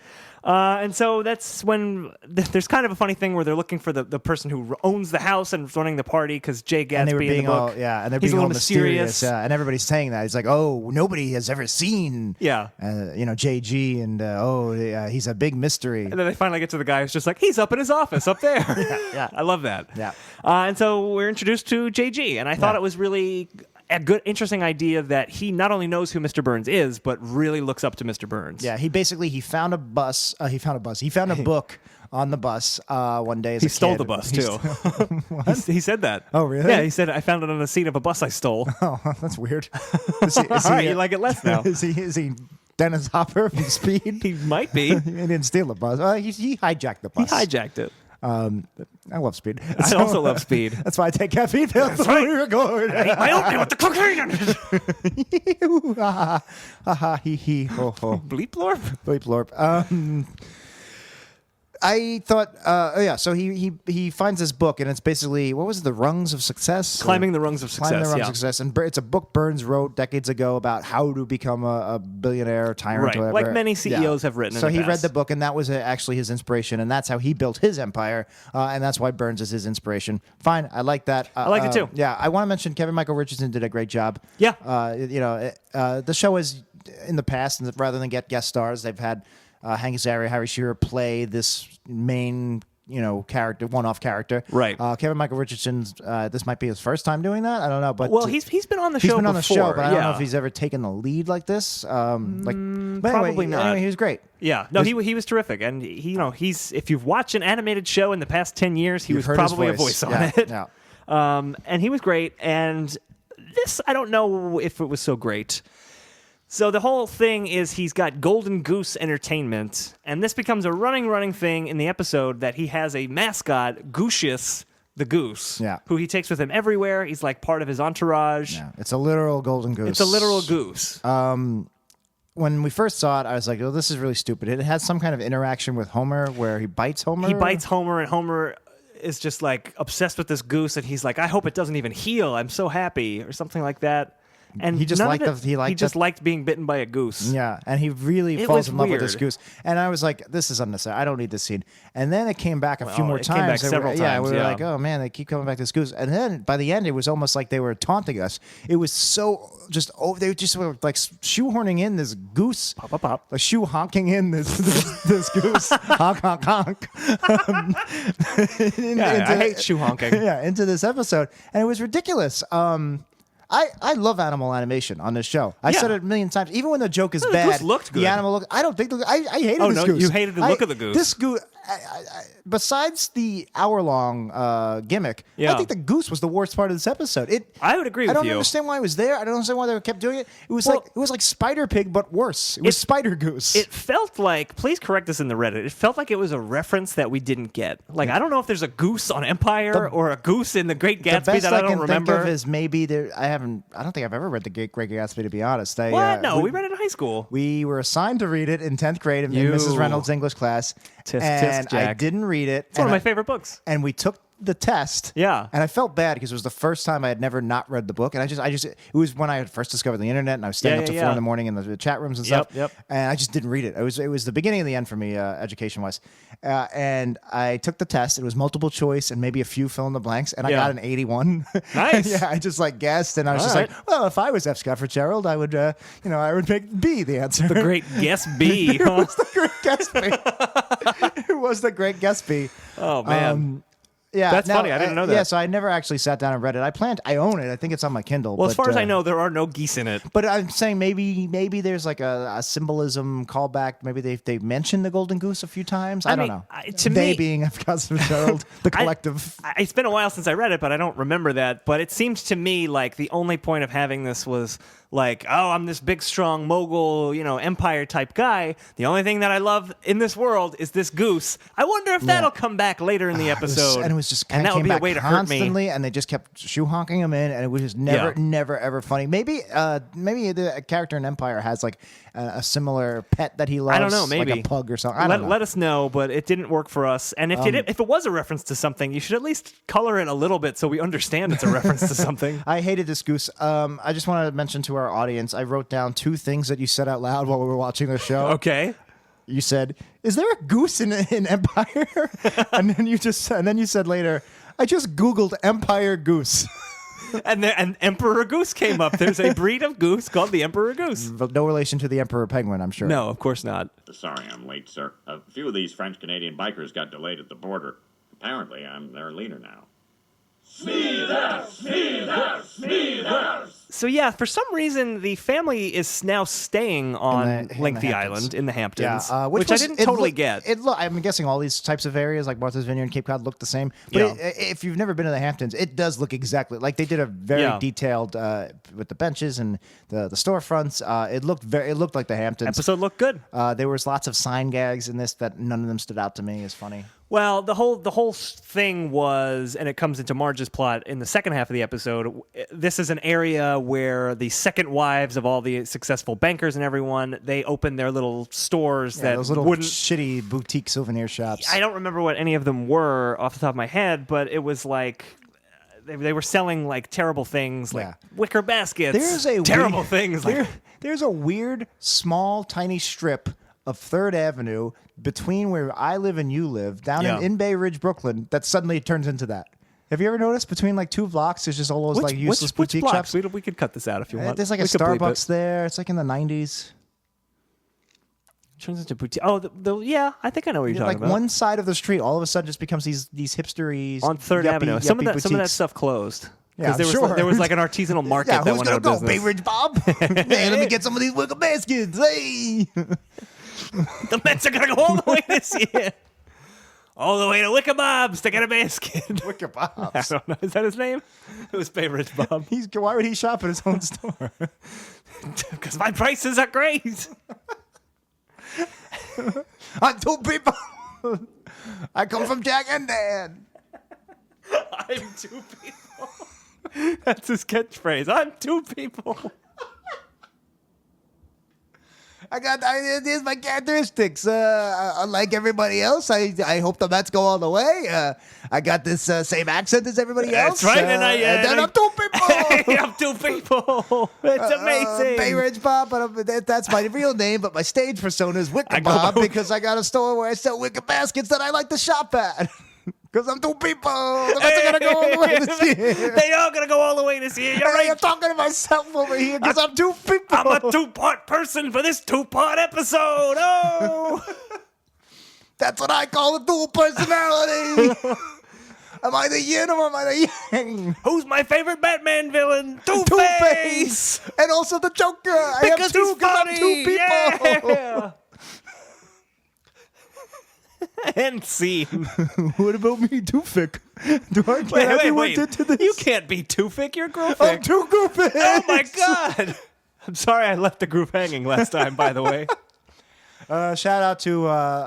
And so that's when there's kind of a funny thing where they're looking for the person who owns the house and running the party because Jay Gatsby And they were in being the book, all, and they're he's being a all little mysterious. Yeah, and everybody's saying that. It's like, oh, nobody has ever seen, JG, and he's a big mystery. And then they finally get to the guy who's just like, he's up in his office up there. Yeah. I love that. Yeah. And so we're introduced to JG, and I thought it was really a good, interesting idea that he not only knows who Mr. Burns is, but really looks up to Mr. Burns. Yeah, he found a bus. He found a book on the bus one day as a He stole kid. the bus, too. He said that. Oh, really? Yeah, he said, I found it on the seat of a bus I stole. Oh, that's weird. All right, you like it less now. Is he Dennis Hopper from Speed? He might be. He didn't steal the bus. He hijacked the He bus. hijacked it. I love Speed. I also love Speed. That's why I take caffeine pills when we record. I ate my oatmeal with the cocaine in it. Ha ha hee hee ho ho. Bleep blorp? Bleep lorp. I thought, so he finds this book, and it's basically, what was it, The Rungs of Success? Climbing the Rungs of Success, Climbing the Rungs yeah. of Success. And it's a book Burns wrote decades ago about how to become a billionaire, tyrant, Right, whatever. like many CEOs have written in So the he read past. the book, and that was actually his inspiration, and that's how he built his empire, and that's why Burns is his inspiration. Fine, I like that. I like it too. Yeah, I want to mention Keegan-Michael Richardson did a great job. Yeah. The show is, in the past, and rather than get guest stars, they've had Hank Azaria, Harry Shearer play this main, character, one-off character. Right. Keegan-Michael Richardson's, this might be his first time doing that. I don't know, but Well, he's been on the he's show been before. on the show, but I don't know yeah. if he's ever taken the lead like this. But probably not. Anyway, he was great. Yeah, no, he was terrific, and he's if you've watched an animated show in the past 10 years, he was You've heard his probably a voice on Yeah, it. yeah. And he was great. And this, I don't know if it was so great. So the whole thing is he's got Golden Goose Entertainment, and this becomes a running thing in the episode that he has a mascot, Goosius the Goose, Yeah. who he takes with him everywhere. He's like part of his entourage. Yeah, it's a literal golden goose. It's a literal goose. When we first saw it, I was like, "Oh, this is really stupid." It has some kind of interaction with Homer where he bites Homer. He bites Homer, and Homer is just like obsessed with this goose, and he's like, "I hope it doesn't even heal. I'm so happy," or something like that. And He just none liked of it- the- he just liked liked being bitten by a goose. Yeah, and he really It falls was in love with this weird. goose. And I was like, "This is unnecessary. I don't need this scene." And then it came back a few more it times. came back several Yeah, times, we were yeah. like, "Oh man, they keep coming back to this goose." And then by the end, it was almost like they were taunting us. It was so they just were like shoehorning in this goose, Pop, pop, pop. like shoe honking in this goose, honk honk honk. Yeah, I hate shoe honking. Yeah, into this episode, and it was ridiculous. I love animal animation on this show. I Yeah. said it a million times. Even when the joke is The bad, goose looked good. The animal look. I don't think. I hated Oh, this no, goose. you hated the look of the goose. This goose. Besides the hour-long gimmick, Yeah. I think the goose was the worst part of this episode. I would agree I with don't you. understand why it was there. I don't understand why they kept doing it. It was Well- like Spider Pig, but worse. It was Spider Goose. It felt like, please correct us in the Reddit, it felt like it was a reference that we didn't get. Like, I don't know if there's a goose on Empire or a goose in The Great the Gatsby best that I don't can remember. think of is maybe there. I don't think I've ever read the Great Gatsby, to be honest. What? No, we read it in high school. We were assigned to read it in 10th grade in You. Mrs. Reynolds' English class. Tisk, tisk, and I Jack. didn't read it. It's one of my favorite books. And we took the test. Yeah. And I felt bad because it was the first time I had never not read the book. And it was when I had first discovered the internet, and I was staying Yeah, up to yeah, 4 in yeah. the morning in the chat rooms and Yep, stuff. yep. And I just didn't read it. It was the beginning and the end for me, education-wise. And I took the test. It was multiple choice and maybe a few fill in the blanks. And I Yeah. got an 81. Nice. Yeah, I just guessed. And I was All just right. like, well, if I was F. Scott Fitzgerald, I would, I would pick B, the answer. The Great Guess B. It was the Great Gatsby. It was the Great Gatsby. Oh, man. Yeah, That's funny. I didn't know that. Yeah, so I never actually sat down and read it. I own it. I think it's on my Kindle. Well, but, as far as I know, there are no geese in it. But I'm saying maybe there's like a symbolism callback. Maybe they mentioned the golden goose a few times. I don't mean, know. to they me- being F. Scott Fitzgerald, the collective. It's been a while since I read it, but I don't remember that. But it seemed to me like the only point of having this was like, oh, I'm this big, strong mogul, empire type guy. The only thing that I love in this world is this goose. I wonder if that'll come back later in the episode. And it was just and that would came be a back way to hurt me. constantly, and they just kept shoe honking him in, and it was just never ever funny. Maybe the character in Empire has like a similar pet that he loves. I don't know, maybe like a pug or something. I don't know. Let us know, but it didn't work for us. And if it was a reference to something, you should at least color it a little bit so we understand it's a reference to something. I hated this goose. I just wanted to mention to our audience, I wrote down 2 things that you said out loud while we were watching the show. Okay. You said, "Is there a goose in Empire?" and then you said later, "I just Googled Empire goose." And Emperor Goose came up. There's a breed of goose called the Emperor Goose. But no relation to the Emperor Penguin, I'm sure. No, of course not. Sorry I'm late, sir. A few of these French-Canadian bikers got delayed at the border. Apparently, I'm their leader now. Smithers! So yeah, for some reason, the family is now staying on in the Lengthy Hamptons. Island in the Hamptons, which I didn't totally get. I'm guessing all these types of areas like Martha's Vineyard and Cape Cod look the same. But Yeah. if you've never been to the Hamptons, it does look exactly like they did a very detailed with the benches and the storefronts. It looked like the Hamptons. Episode looked good. There was lots of sign gags in this that none of them stood out to me as funny. Well, the whole thing was, and it comes into Marge's plot in the second half of the episode. This is an area where the second wives of all the successful bankers and everyone, they open their little stores that those little wouldn't. shitty boutique souvenir shops. I don't remember what any of them were off the top of my head, but it was like they were selling like terrible things, like wicker baskets. There's a terrible weird, things. There's a weird, small, tiny strip of 3rd Avenue between where I live and you live, down in Bay Ridge, Brooklyn, that suddenly turns into that. Have you ever noticed between like 2 blocks, there's just all those like useless boutique blocks? shops? We could cut this out if you want. There's like a Starbucks there. It's like in the 90s. Turns into boutique. Oh, yeah, I think I know what you're talking about. Like one side of the street, all of a sudden, just becomes these hipstery on 3rd Avenue. Some of that boutiques. stuff closed. Yeah, there was like an artisanal market that who's went gonna out of go? business. Bay Ridge Bob. Hey, let me get some of these wicker baskets. Hey. The Mets are going to go all the way this year. All the way to Wicker Bob's to get a basket. Wicker Bob's. I don't know. Is that his name? It was Bay Ridge Bob. Why would he shop at his own store? Because my prices are great. I'm 2 people. I come from Jack and Dan. I'm 2 people. That's his catchphrase. I'm 2 people. Here's my characteristics. Unlike everybody else, I hope the Mets go all the way. I got this same accent as everybody else. That's right, and then I'm 2 people. I'm 2 people. It's amazing. Bay Ridge Bob, but that's my real name. But my stage persona is Wicker Bob because I got a store where I sell wicker baskets that I like to shop at. Because I'm 2 people. The Mets are going to go all the way this year. They are going to go all the way this year. You're right. I'm talking to myself over here because I'm 2 people. I'm a 2-part person for this 2-part episode. Oh. That's what I call a dual personality. Am I the yin or am I the yang? Who's my favorite Batman villain? Two-Face. Two-Face. And also the Joker. Because I have 2 he's because I'm funny. 2 people. Yeah. End scene. What about me, Doofik? Wait. To this? You can't be Toofic. You're Groovik. I'm 2 Goofik. Oh my god. I'm sorry I left the group hanging last time, by the way. Shout out to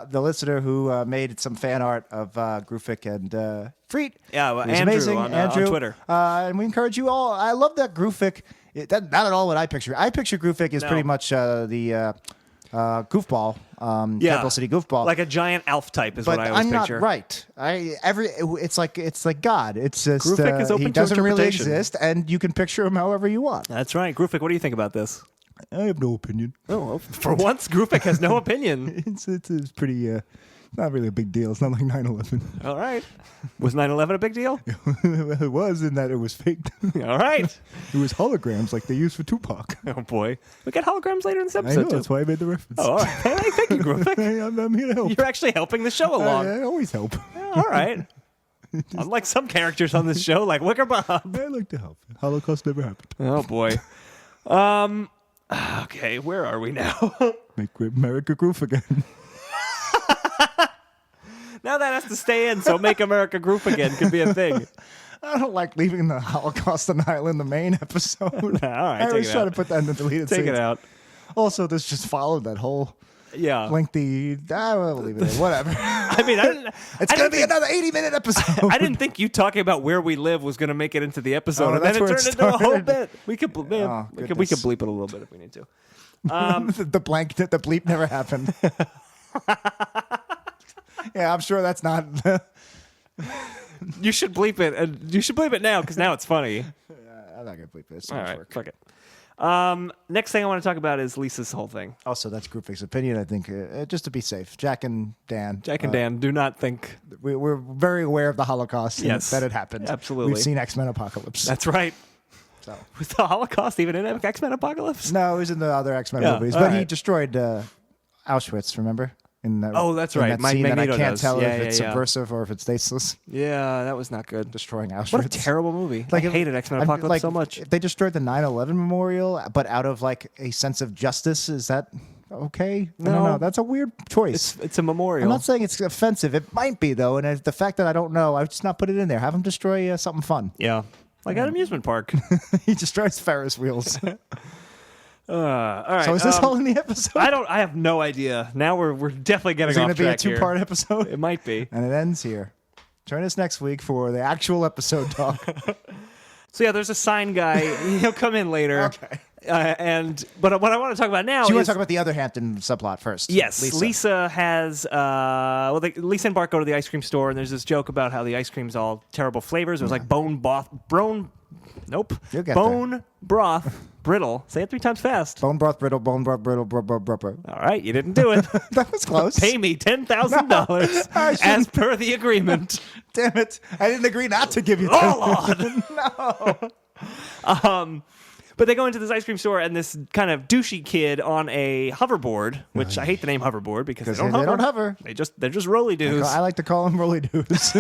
the listener who made some fan art of Groofik and Freet. Yeah, well, It was Andrew amazing. on Twitter. And we encourage you all. I love that Groofik. Not at all what I picture. I picture Groofik is pretty much the goofball, Capital City goofball. Like a giant Alf type is But what I always I'm picture. not right. It's like God. It's just Groofik is open he to doesn't really interpretation. exist, and you can picture him however you want. That's right. Groofik, what do you think about this? I have no opinion. Oh, well, for once, Groofik has no opinion. It's pretty. Not really a big deal. It's not like 9/11. All right. Was 9/11 a big deal? It was in that it was faked. All right. It was holograms like they used for Tupac. Oh, boy. We got holograms later in this I episode, know, too. that's why I made the reference. Oh, all right. Hey, thank you, Groofik. I'm here to help. You're actually helping the show along. I always help. All right. Unlike some characters on this show, like Wicker Bob. I like to help. Holocaust never happened. Oh, boy. Okay, where are we now? Make America goof again. Now that has to stay in, so Make America Group Again could be a thing. I don't like leaving the Holocaust on Island, the main episode. All right, I always take it try out. to put that in the deleted Take scenes. it out. Also, this just followed that whole Yeah. lengthy. We'll leave it in. Whatever. I mean, It's going to be another 80-minute episode. I didn't think you talking about where we live was going to make it into the episode, Oh, and then that's it where turned it into a whole started. bit. We could, we could goodness. bleep it a little bit if we need to. The bleep never happened. Yeah, I'm sure that's not. You should bleep it, and you should bleep it now because now it's funny. I'm not going to bleep it. It's too All much right, work. fuck it. Next thing I want to talk about is Lisa's whole thing. Also, that's Groupvik's opinion, I think, just to be safe. Jack and Dan. Jack and Dan do not think We're very aware of the Holocaust and Yes, that it happened. absolutely. We've seen X-Men Apocalypse. that's right. So. Was the Holocaust even in X-Men Apocalypse? No, it was in the other X-Men Yeah, movies. all But he right. destroyed Auschwitz, remember? In the, Oh, that's in right. That Mike scene that I Magneto can't does. tell Yeah, if it's yeah. subversive or if it's tasteless. Yeah, that was not good. Destroying Auschwitz. What a terrible movie. I hated X-Men Apocalypse so much. If they destroyed the 9/11 memorial, but out of like a sense of justice, is that okay? I don't No. know. That's a weird choice. It's a memorial. I'm not saying it's offensive. It might be though, and the fact that I don't know, I would just not put it in there. Have them destroy something fun. Yeah. Like at an amusement park. He destroys Ferris wheels. All right. So is this all in the episode? I have no idea. Now we're definitely getting Is it off going to be a track here. two-part episode? It might be. And it ends here. Join us next week for the actual episode talk. So yeah, there's a sign guy. He'll come in later. Okay. But what I want to talk about now So you want is to talk about the other Hampton subplot first? yes, Lisa has Lisa and Bart go to the ice cream store, and there's this joke about how the ice cream's all terrible flavors. It was like bone broth, You'll get bone broth, brittle. Say it 3 times fast. Bone broth brittle, bone broth brittle, bro. All right, you didn't do it. That was close. Pay me $10,000 I as per the agreement. Damn it. I didn't agree not to give you Oh, Lord. No. But they go into this ice cream store, and this kind of douchey kid on a hoverboard, which I hate the name hoverboard because they don't hover. They're just rolly doos. I like to call them rolly doos.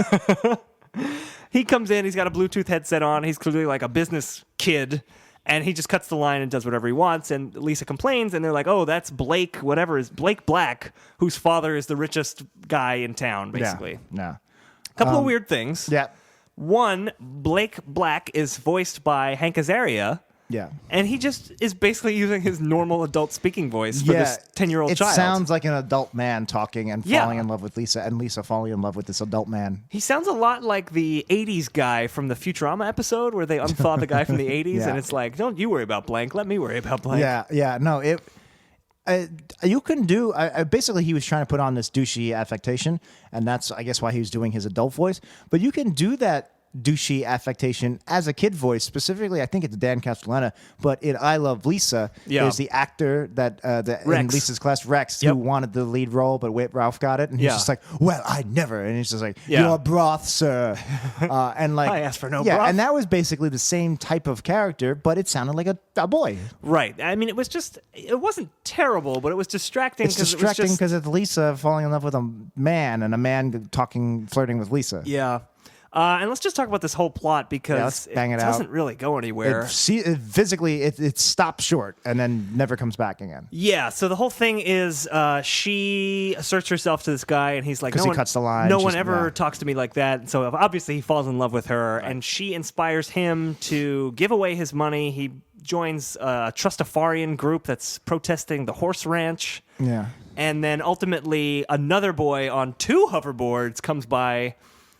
He comes in, he's got a Bluetooth headset on, he's clearly like a business kid, and he just cuts the line and does whatever he wants, and Lisa complains, and they're like, oh, that's Blake Black, whose father is the richest guy in town, basically. No. A couple of weird things. Yeah. One, Blake Black is voiced by Hank Azaria, Yeah. and he just is basically using his normal adult speaking voice for this 10-year-old child. It sounds like an adult man talking and Yeah. falling in love with Lisa, and Lisa falling in love with this adult man. He sounds a lot like the 80s guy from the Futurama episode where they unthaw the guy from the 80s, Yeah. and it's like, don't you worry about blank, let me worry about blank. Yeah. No, you can do. Basically, he was trying to put on this douchey affectation, and that's, I guess, why he was doing his adult voice. But you can do that douchey affectation as a kid voice. Specifically, I think it's Dan Castellaneta, but in I Love Lisa, there's the actor that in Rex. Lisa's class, Rex, Yep. who wanted the lead role, but Ralph got it, and he's Yeah. just like, well, I never, and he's just like, Yeah. your broth, sir, and like, I asked for no yeah, broth. and that was basically the same type of character, but it sounded like a boy. Right. I mean, it wasn't terrible, but it was distracting. It's distracting because it's Lisa falling in love with a man and a man flirting with Lisa. Yeah. And let's just talk about this whole plot because let's bang it out. doesn't really go anywhere. Physically, it stops short and then never comes back again. Yeah, so the whole thing is she asserts herself to this guy, and he's like, 'Cause he cuts the line. No She's- one ever yeah. talks to me like that. So obviously he falls in love with her, and she inspires him to give away his money. He joins a Trustafarian group that's protesting the horse ranch. Yeah. And then ultimately another boy on 2 hoverboards comes by,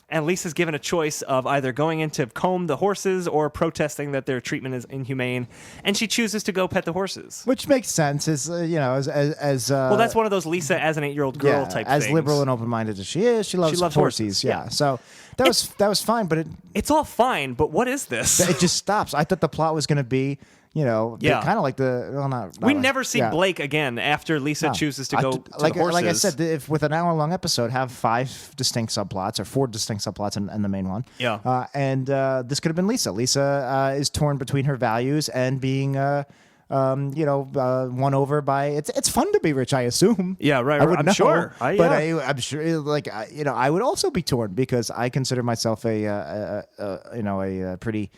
and Lisa's given a choice of either going in to comb the horses or protesting that their treatment is inhumane, and she chooses to go pet the horses. Which makes sense, as Well, that's one of those Lisa as an 8-year-old girl type as things. liberal and open-minded as she is, she loves loves horses. horses, Yeah. yeah. So that was fine, but It's all fine, but what is this? it just stops. I thought the plot was going to be, Yeah. kind of like not We like- never see yeah. Blake again after Lisa No. chooses to go to like the horses. Like I said, if with an hour-long episode, have 5 distinct subplots or 4 distinct subplots and the main one. Yeah. And this could have been Lisa. Lisa is torn between her values and being, won over by. It's fun to be rich, I assume. Yeah, right. I would I'm know, sure. But I'm sure, I would also be torn because I consider myself a pretty.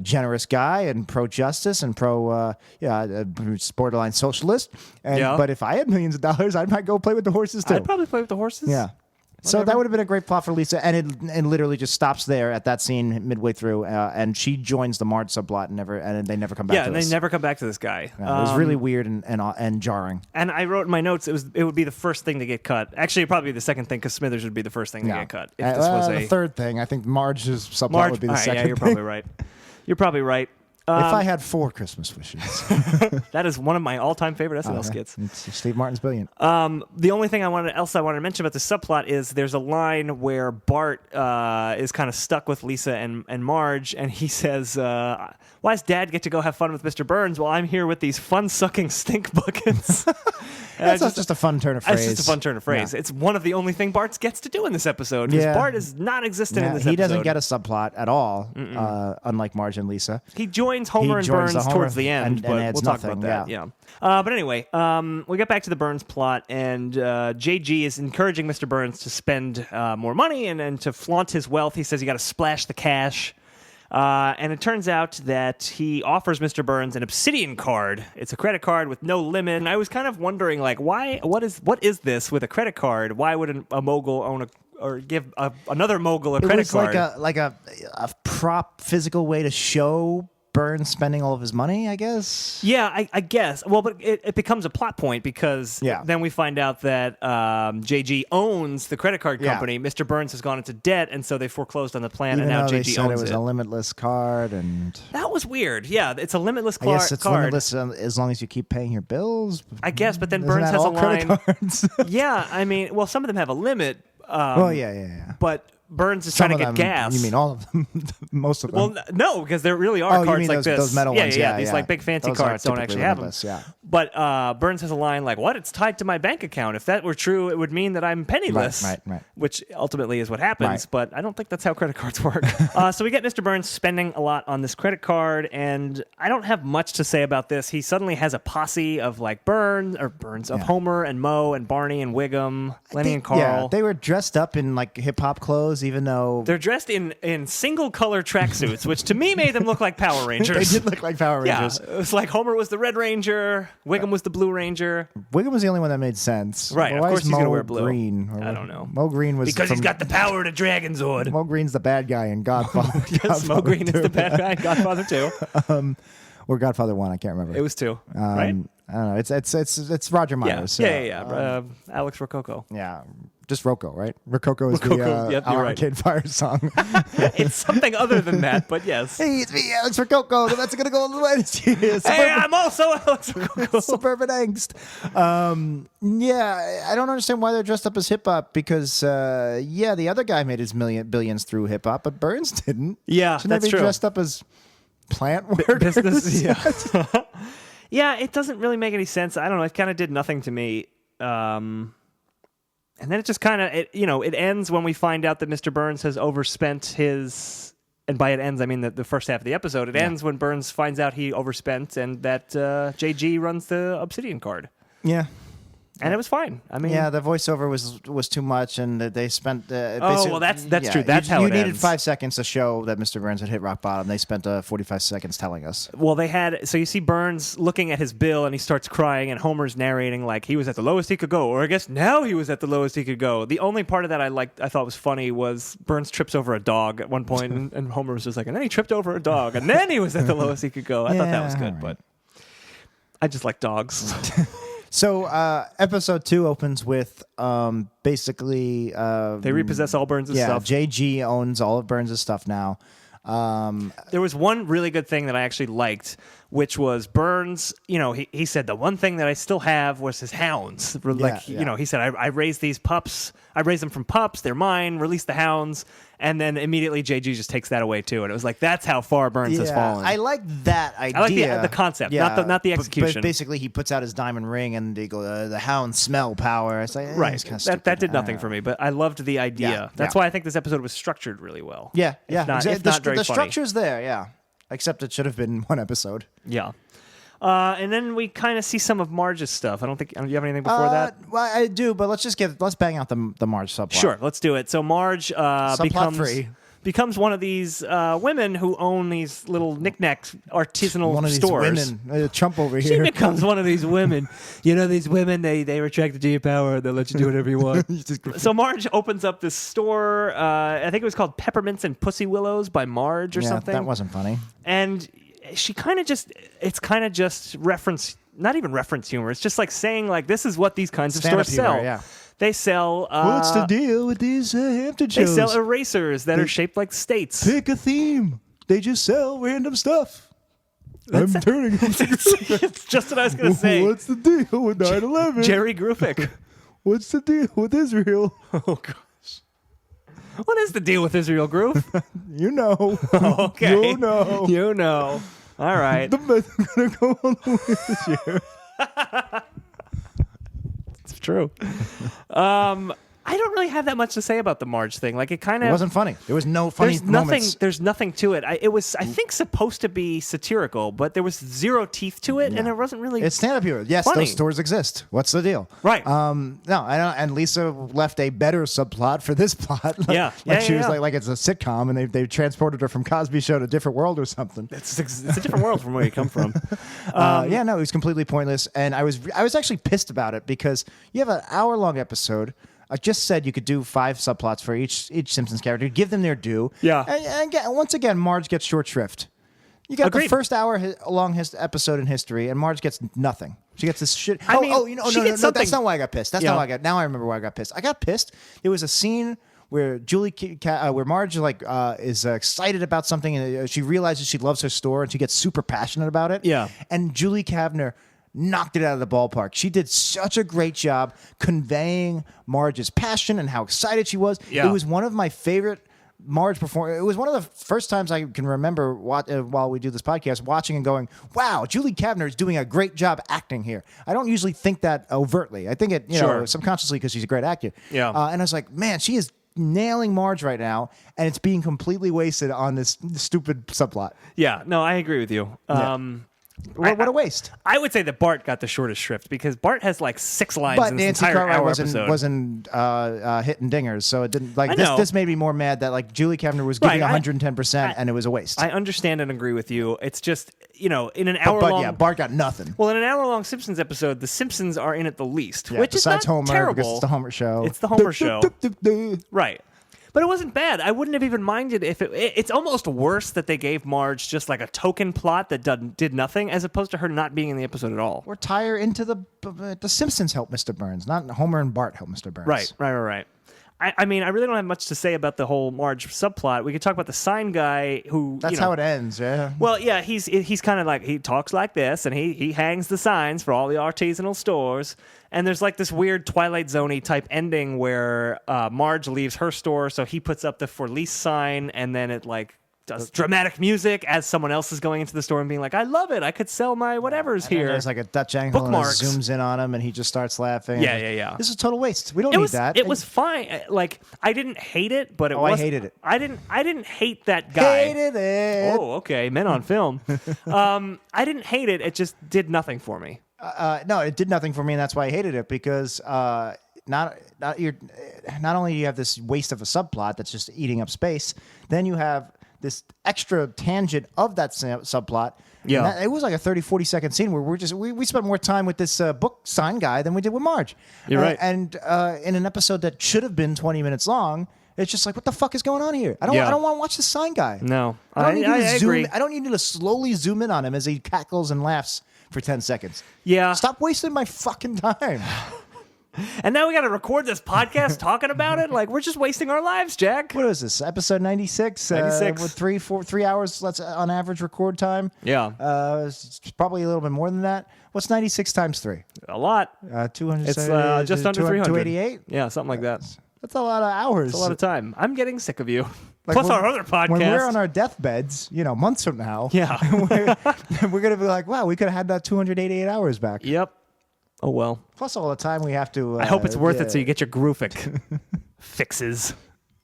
Generous guy and pro-justice and borderline socialist. But if I had millions of dollars, I might go play with the horses too. I'd probably play with the horses. Yeah. So that would have been a great plot for Lisa, and it literally just stops there at that scene midway through, and she joins the Marge subplot and they never come back. Yeah, to and this. they never come back to this guy. Yeah, it was really weird and jarring. And I wrote in my notes it would be the first thing to get cut. Actually, it'd probably be the second thing because Smithers would be the first thing to get cut. If this was the third thing, I think Marge's subplot would be the second. Yeah, you're thing. probably right. You're probably right. If I had 4 Christmas wishes, That is one of my all-time favorite SNL skits. it's Steve Martin's Billion. The only thing I wanted to mention about the subplot is there's a line where Bart is kind of stuck with Lisa and Marge, and he says, "Why does Dad get to go have fun with Mr. Burns while I'm here with these fun-sucking stink buckets?" That's just a fun turn of phrase. It's just a fun turn of phrase. Yeah. It's one of the only thing Bart gets to do in this episode because Yeah. Bart is non-existent in this episode. He doesn't get a subplot at all, unlike Marge and Lisa. He joins Homer and joins Burns the towards Homer the end, and but adds we'll talk nothing, about that. Yeah. But anyway, we get back to the Burns plot, and JG is encouraging Mr. Burns to spend more money and to flaunt his wealth. He says you got to splash the cash. And it turns out that he offers Mr. Burns an Obsidian card. It's a credit card with no limit. And I was kind of wondering, like, what is this with a credit card? Why would a mogul own or give another mogul a credit card? It was like a prop physical way to show Burns spending all of his money, I guess. Yeah, I guess. Well, but it becomes a plot point because then we find out that JG owns the credit card company. Yeah. Mr. Burns has gone into debt, and so they foreclosed on the plan, Even and now though they JG said owns it was a limitless card, and that was weird. Yeah, it's a limitless I card. guess it's limitless as long as you keep paying your bills. I guess, but then Isn't Burns that has a all credit line. cards? Yeah, I mean, well, some of them have a limit. Well, yeah. But Burns is Some trying to of get them, gas. You mean all of them? Most of them. Well, no, because there really are you cards mean like those, this. those metal ones? Yeah. These like big fancy Those are cards don't typically actually have them. limitless, yeah. But Burns has a line like, "What? It's tied to my bank account. If that were true, it would mean that I'm penniless." Right. Which ultimately is what happens. Right. But I don't think that's how credit cards work. So we get Mr. Burns spending a lot on this credit card, and I don't have much to say about this. He suddenly has a posse of like of Homer and Moe and Barney and Wiggum, Lenny and Carl. Yeah, they were dressed up in like hip hop clothes, even though They're dressed in single color tracksuits, which to me made them look like Power they Rangers. did look like Power Rangers. Yeah, it was like Homer was the Red Ranger, Wiggum was the Blue Ranger. Wiggum was the only one that made sense. Right, But of why course is he's gonna Moe wear blue. Green? I don't know. Moe Green was Because he's got the power of the Dragon Zord. Moe Green's the bad guy in Godfather. Yes, Moe Green is the bad guy in Godfather 2. Or Godfather 1, I can't remember. It was 2, right? I don't know. It's Roger Yeah, Myers. Alex Rococo. Yeah, just Rocco, right? Rococo is Rococo, the yep, you're right. Arcade Fire song. It's something other than that, but yes. Hey, it's me, Alex Rococo. That's gonna go on the way this year. Hey, I'm also Alex Rococo. Suburban angst. Yeah, I don't understand why they're dressed up as hip hop because, the other guy made his billions through hip hop, but Burns didn't. Yeah, Shouldn't that's they be true. dressed up as plant workers? Business, yeah. Yeah, it doesn't really make any sense. I don't know. It kind of did nothing to me. And then it just kind of, it ends when we find out that Mr. Burns has overspent his, and by it ends, I mean the first half of the episode. It ends when Burns finds out he overspent and that JG runs the Obsidian card. Yeah. And it was fine. I mean, Yeah, the voiceover was too much, and they spent. well, that's true. That's how you it needed ends. 5 seconds to show that Mr. Burns had hit rock bottom. They spent 45 seconds telling us. Well, so you see Burns looking at his bill and he starts crying, and Homer's narrating like he was at the lowest he could go, or I guess now he was at the lowest he could go. The only part of that I thought was funny was Burns trips over a dog at one point, and Homer was just like, and then he tripped over a dog, and then he was at the lowest he could go. I thought that was good, but I just like dogs. So, episode 2 opens with basically They repossess all Burns' stuff. JG owns all of Burns' stuff now. There was one really good thing that I actually liked, which was Burns, he said the one thing that I still have was his hounds. He said, I raised these pups. I raised them from pups. They're mine. Release the hounds. And then immediately JG just takes that away too. And it was like, that's how far Burns has fallen. I like that idea. I like the concept, not the execution. But basically, he puts out his diamond ring and they go, the hounds smell power. It's like, right. It's kind of stupid. That did nothing for me, but I loved the idea. Yeah, That's why I think this episode was structured really well. Yeah. If not very The funny. structure's there, yeah. Except it should have been one episode. Yeah. And then we kind of see some of Marge's stuff. Do you have anything before that? Well, I do, but let's bang out the Marge subplot. Sure, let's do it. So Marge becomes one of these women who own these little knick-knack artisanal One of stores. these women, Trump over She here. becomes one of these women. These women, they are attracted to your power and they'll let you do whatever you want. So Marge opens up this store. I think it was called Peppermints and Pussy Willows by Marge or something. That wasn't funny. And she it's kind of just not even reference humor. It's just like saying like, this is what these kinds of Stand-up stores sell. humor, yeah. They sell... What's the deal with these Hampton They shows? sell erasers that are shaped like states. Pick a theme. They just sell random stuff. I'm turning. It's just what I was going to say. What's the deal with 9/11? Jerry Grupick. What's the deal with Israel? Oh, gosh. What is the deal with Israel Groove? You know. Okay. You know. You know. All right. The Mets are going to go on the win this year. It's true. I don't really have that much to say about the Marge thing. Like, it kind of... It wasn't funny. There was no funny moments. There's nothing to it. It was, I think, supposed to be satirical, but there was zero teeth to it, and it wasn't really It's stand-up humor. Yes, funny. those stores exist. What's the deal? Right. No, I don't, and Lisa left a better subplot for this plot. She was like it's a sitcom, and they transported her from Cosby Show to a different world or something. It's a different world from where you come from. It was completely pointless, and I was actually pissed about it because you have an hour-long episode. I just said you could do 5 subplots for each Simpsons character, give them their due. Yeah. And once again, Marge gets short shrift. You got Agreed. the first hour-long episode in history, and Marge gets nothing. She gets this shit. I mean, she gets something. That's not why I got pissed. Now I remember why I got pissed. I got pissed. There was a scene where where Marge is excited about something, and she realizes she loves her store, and she gets super passionate about it. Yeah. And Julie Kavner knocked it out of the ballpark. She did such a great job conveying Marge's passion and how excited she was. Yeah. It was one of my favorite Marge performance. It was one of the first times I can remember while we do this podcast watching and going, wow, Julie Kavner is doing a great job acting here. I don't usually think that overtly. I think it subconsciously because she's a great actor. Yeah. And I was like, man, she is nailing Marge right now, and it's being completely wasted on this stupid subplot. Yeah, no, I agree with you. What a waste. I would say that Bart got the shortest shrift because Bart has like 6 lines But in this Nancy entire Cartwright hour wasn't hitting dingers, so it didn't like I this. know. This made me more mad that like Julie Kavner was giving Right, 110%, and it was a waste. I understand and agree with you. It's just, in an hour but long... yeah, Bart got nothing. Well, in an hour-long Simpsons episode, the Simpsons are in it the least, Yeah, which is not besides Homer, terrible. because it's the Homer show. It's the Homer show. Right. But it wasn't bad. I wouldn't have even minded if it's almost worse that they gave Marge just like a token plot that did nothing as opposed to her not being in the episode at all. Or tie her into the Simpsons help Mr. Burns, not Homer and Bart help Mr. Burns. Right. I mean, I really don't have much to say about the whole Marge subplot. We could talk about the sign guy who... That's how it ends, yeah. Well, yeah, he's kind of like, he talks like this, and he hangs the signs for all the artisanal stores. And there's like this weird Twilight Zone-y type ending where Marge leaves her store, so he puts up the for lease sign, and then it like does dramatic music as someone else is going into the store and being like, I love it, I could sell my whatever's And then here. there's like a Dutch angle and it Bookmarks. zooms in on him, and he just starts laughing. Yeah. This is total waste. We don't need that. It was fine. Like, I didn't hate it, but I hated it. I didn't hate that guy. Hated it. Oh, okay. Men on film. I didn't hate it. It just did nothing for me. No, it did nothing for me, and that's why I hated it, because not only do you have this waste of a subplot that's just eating up space, then you have this extra tangent of that subplot. Yeah. It was like a 30, 40-second scene where we spent more time with this book sign guy than we did with Marge. You're right. And in an episode that should have been 20 minutes long, it's just like, what the fuck is going on here? I don't want to watch the sign guy. No. I agree. I don't need to slowly zoom in on him as he cackles and laughs for 10 seconds. Yeah. Stop wasting my fucking time. And now we got to record this podcast talking about it? Like, we're just wasting our lives, Jack. What is this? Episode 96? 96. With 3 hours, let's on average record time. Yeah. It's probably a little bit more than that. What's 96 times 3? A lot. 200. It's just under 300. 288? Yeah, something like that. That's a lot of hours. It's a lot of time. I'm getting sick of you. Like Plus our other podcast. When we're on our deathbeds, months from now, Yeah. we're going to be like, wow, we could have had that 288 hours back. Yep. Oh, well. Plus all the time we have to... I hope it's worth it so you get your Groovic fixes.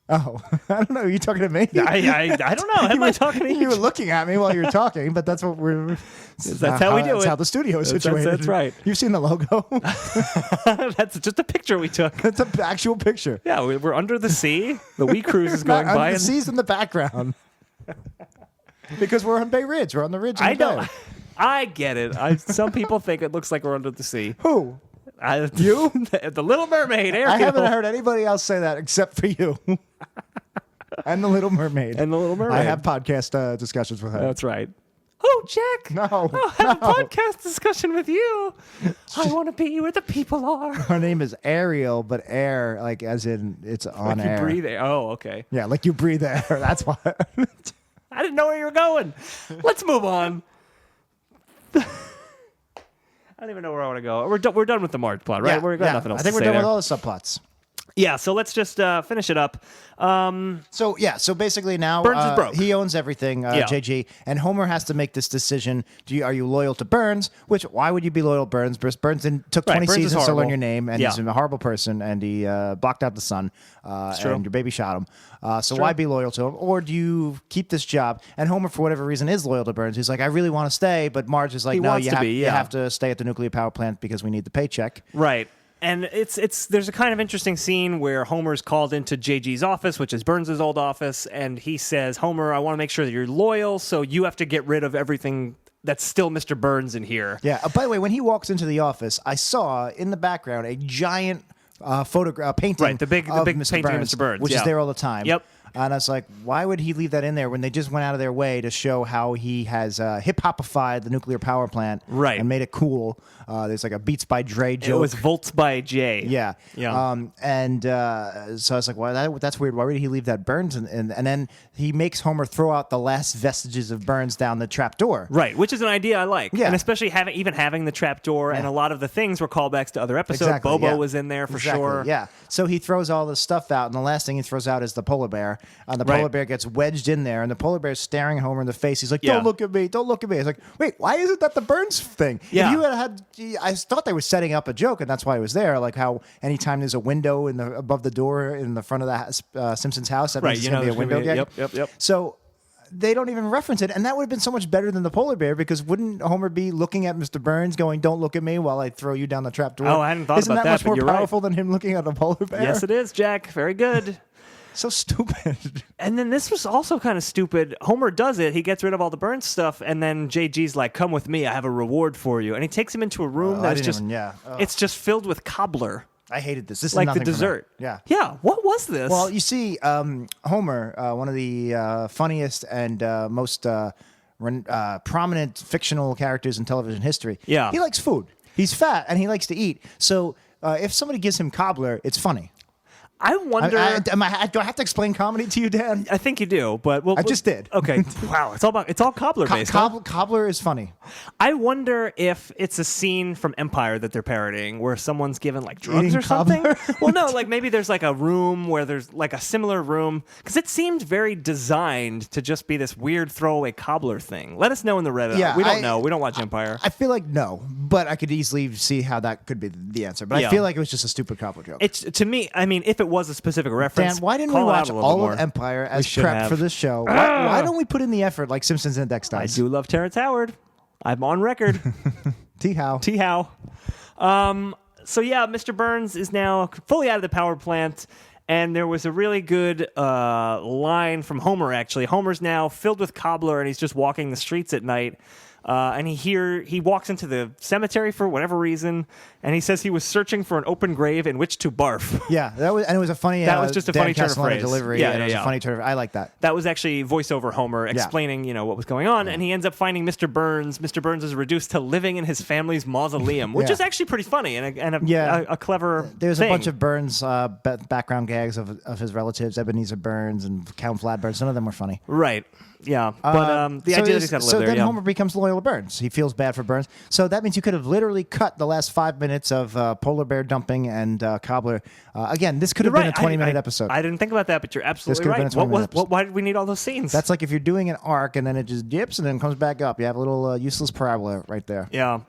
Oh, I don't know. Are you talking to me? I don't know. Am I talking to you? You were looking at me while you were talking, but that's what we're... That's how we do it. That's how the studio is situated. That's right. You've seen the logo? That's just a picture we took. That's an actual picture. Yeah, we're under the sea. The Wee Cruise is going by. The sea's in the background. Because we're on Bay Ridge. We're on the ridge. I know. I get it. Some people think it looks like we're under the sea. Who? You? The Little Mermaid, Ariel. I haven't heard anybody else say that except for you. And the Little Mermaid. And the Little Mermaid. I have podcast discussions with her. That's right. Oh, Jack. No. I'll have a podcast discussion with you. I want to be where the people are. Her name is Ariel, but air, like as in it's on Like air. you breathe air. Oh, okay. Yeah, like you breathe air. That's why. I didn't know where you were going. Let's move on. I don't even know where I want to go. We're done with the Marge plot, right? Yeah, We're got nothing else I think to we're say done there. with all the subplots. Yeah, so let's just finish it up. So basically now Burns is broke. he owns everything, JG, and Homer has to make this decision. Are you loyal to Burns? Why would you be loyal to Burns? Took 20 Burns is seasons to horrible. learn your name, and Yeah. he's a horrible person, and he blocked out the sun, and your baby shot him. So why be loyal to him? Or do you keep this job? And Homer, for whatever reason, is loyal to Burns. He's like, I really want to stay, but Marge is like, He no, wants to be, you have to stay at the nuclear power plant because we need the paycheck. Right. And there's a kind of interesting scene where Homer's called into JG's office, which is Burns' old office, and he says, Homer, I want to make sure that you're loyal, so you have to get rid of everything that's still Mr. Burns in here. Yeah. By the way, when he walks into the office, I saw in the background a giant photograph painting, Right, the big of painting Mr. of Burns, Mr. Burns, which yeah. is there all the time. Yep. And I was like, why would he leave that in there when they just went out of their way to show how he has hip-hopified the nuclear power plant, Right. and made it cool? There's like a Beats by Dre joke. It was Volts by Jay. Yeah. Yeah. So I was like, well, that's weird. Why would he leave that Burns? And then he makes Homer throw out the last vestiges of Burns down the trap door. Right, which is an idea I like. Yeah. And especially having the trap door, and a lot of the things were callbacks to other episodes. Exactly, Bobo yeah. was in there for Exactly, sure. Yeah. So he throws all this stuff out, and the last thing he throws out is the polar bear. And the polar Right. bear gets wedged in there, and the polar bear's staring Homer in the face. He's like, Yeah. "Don't look at me! Don't look at me!" It's like, wait, why isn't that the Burns thing? Yeah. If you had, I thought they were setting up a joke, and that's why it was there. Like how anytime there's a window above the door in the front of the Simpsons house, that Right, means you it's know gonna be a there's gonna window be- gag. yep. So they don't even reference it, and that would have been so much better than the polar bear, because wouldn't Homer be looking at Mr. Burns going, "Don't look at me while I throw you down the trap door"? Oh, I hadn't thought Isn't about that, much but more you're right. powerful than him looking at a polar bear? Yes, it is, Jack. Very good. So stupid. And then this was also kind of stupid. Homer does it. He gets rid of all the Burns stuff, and then JG's like, "Come with me. I have a reward for you." And he takes him into a room I that's didn't just even- yeah. Ugh. it's just filled with cobbler, I hated this. This is like the nothing for me. dessert. Yeah. Yeah. What was this? Well, you see, Homer, one of the funniest and most prominent fictional characters in television history. Yeah. He likes food. He's fat and he likes to eat. So if somebody gives him cobbler, it's funny. I wonder. Do I have to explain comedy to you, Dan? I think you do, but I just did. Okay. Wow. It's all cobbler based. huh? Cobbler is funny. I wonder if it's a scene from Empire that they're parodying where someone's given like drugs Eating or something. cobbler? Well, no, like maybe there's like a room where there's like a similar room, because it seemed very designed to just be this weird throwaway cobbler thing. Let us know in the Reddit. Yeah, We don't know. We don't watch Empire. I feel like no, but I could easily see how that could be the answer. But Yeah. I feel like it was just a stupid cobbler joke. It's to me. I mean, if it was a specific reference, Dan, why didn't we call it out watch a little all bit more. of Empire as should prep have. for this show? Why don't we put in the effort like Simpsons Index I does? do love Terrence Howard. I'm on record. T-How. T how. So yeah, Mr. Burns is now fully out of the power plant, and there was a really good line from Homer. Actually, Homer's now filled with cobbler, and he's just walking the streets at night. And he walks into the cemetery for whatever reason, and he says he was searching for an open grave in which to barf. Yeah, that was, and it was a funny. That was just a Dan funny turn of Castellaneta phrase. delivery. Yeah, and it was yeah. a funny turn. I like that. That was actually voiceover Homer explaining, what was going on, and he ends up finding Mr. Burns. Mr. Burns is reduced to living in his family's mausoleum, which Yeah. is actually pretty funny and Yeah. a clever. There's thing. a bunch of Burns background gags of his relatives, Ebenezer Burns and Count Flatburns. None of them were funny. Right. Yeah. But the idea that he's got to live so there. then Yeah. Homer becomes loyal to Burns. He feels bad for Burns. So that means you could have literally cut the last 5 minutes of polar bear dumping and cobbler. Again, this could have You're been a right. 20-minute episode. I didn't think about that, but you're absolutely could have right. been a 20-minute episode. Why did we need all those scenes? That's like if you're doing an arc and then it just dips and then comes back up. You have a little useless parabola right there. yeah.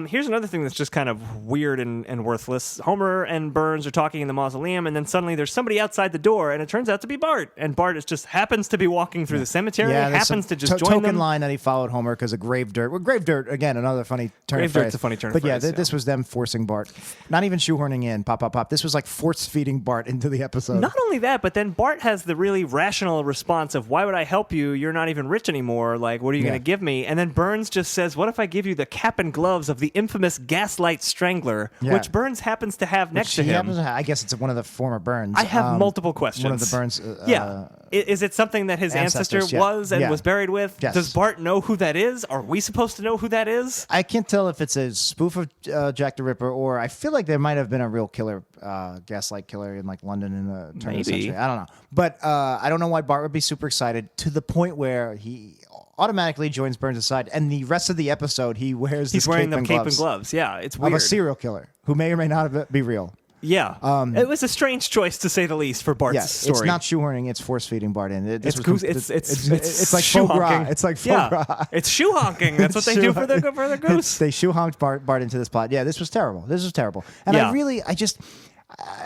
Here's another thing that's just kind of weird and worthless. Homer and Burns are talking in the mausoleum, and then suddenly there's somebody outside the door, and it turns out to be Bart. And Bart just happens to be walking through the cemetery. there's Happens some to just join token them. line that he followed Homer because of grave dirt. Well, grave dirt again, another funny turn Grave of phrase. dirt's a funny turn of But phrase, yeah, this was them forcing Bart, not even shoehorning in pop pop pop. This was like force feeding Bart into the episode. Not only that, but then Bart has the really rational response of, "Why would I help you? You're not even rich anymore. Like, what are you Yeah. going to give me?" And then Burns just says, "What if I give you the cap and gloves of the infamous Gaslight Strangler," Yeah. which Burns happens to have next to He him. happens to have- I guess it's one of the former Burns. I have multiple questions. One of the Burns. Is it something that his ancestor ancestors, yeah. was and Yeah. was buried with? Yes. Does Bart know who that is? Are we supposed to know who that is? I can't tell if it's a spoof of Jack the Ripper or I feel like there might have been a real killer, gaslight killer in like London in the turn of the Maybe. century. I don't know, but I don't know why Bart would be super excited to the point where he automatically joins Burns' side, and the rest of the episode he wears He's this wearing cape the cape and gloves. Yeah, it's of weird. a serial killer who may or may not be real. Yeah. It was a strange choice, to say the least, for Bart's Yeah, story. it's not shoehorning; it's force feeding Bart in. It's like faux gras. shoehonking. It's like faux Yeah. gras. It's shoehonking. That's what they do for the goose. They shoehonked Bart into this plot. Yeah, this was terrible. And Yeah. I just.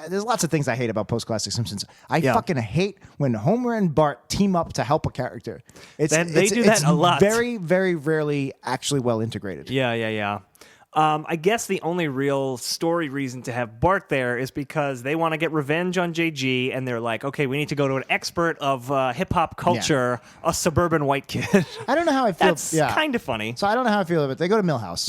There's lots of things I hate about post-classic Simpsons. I Yeah. fucking hate when Homer and Bart team up to help a character. They do that a lot. Very, very rarely actually well integrated. Yeah. I guess the only real story reason to have Bart there is because they want to get revenge on JG, and they're like, okay, we need to go to an expert of hip-hop culture, a suburban white kid. I don't know how I feel. That's kind of funny. So I don't know how I feel about it. They go to Millhouse.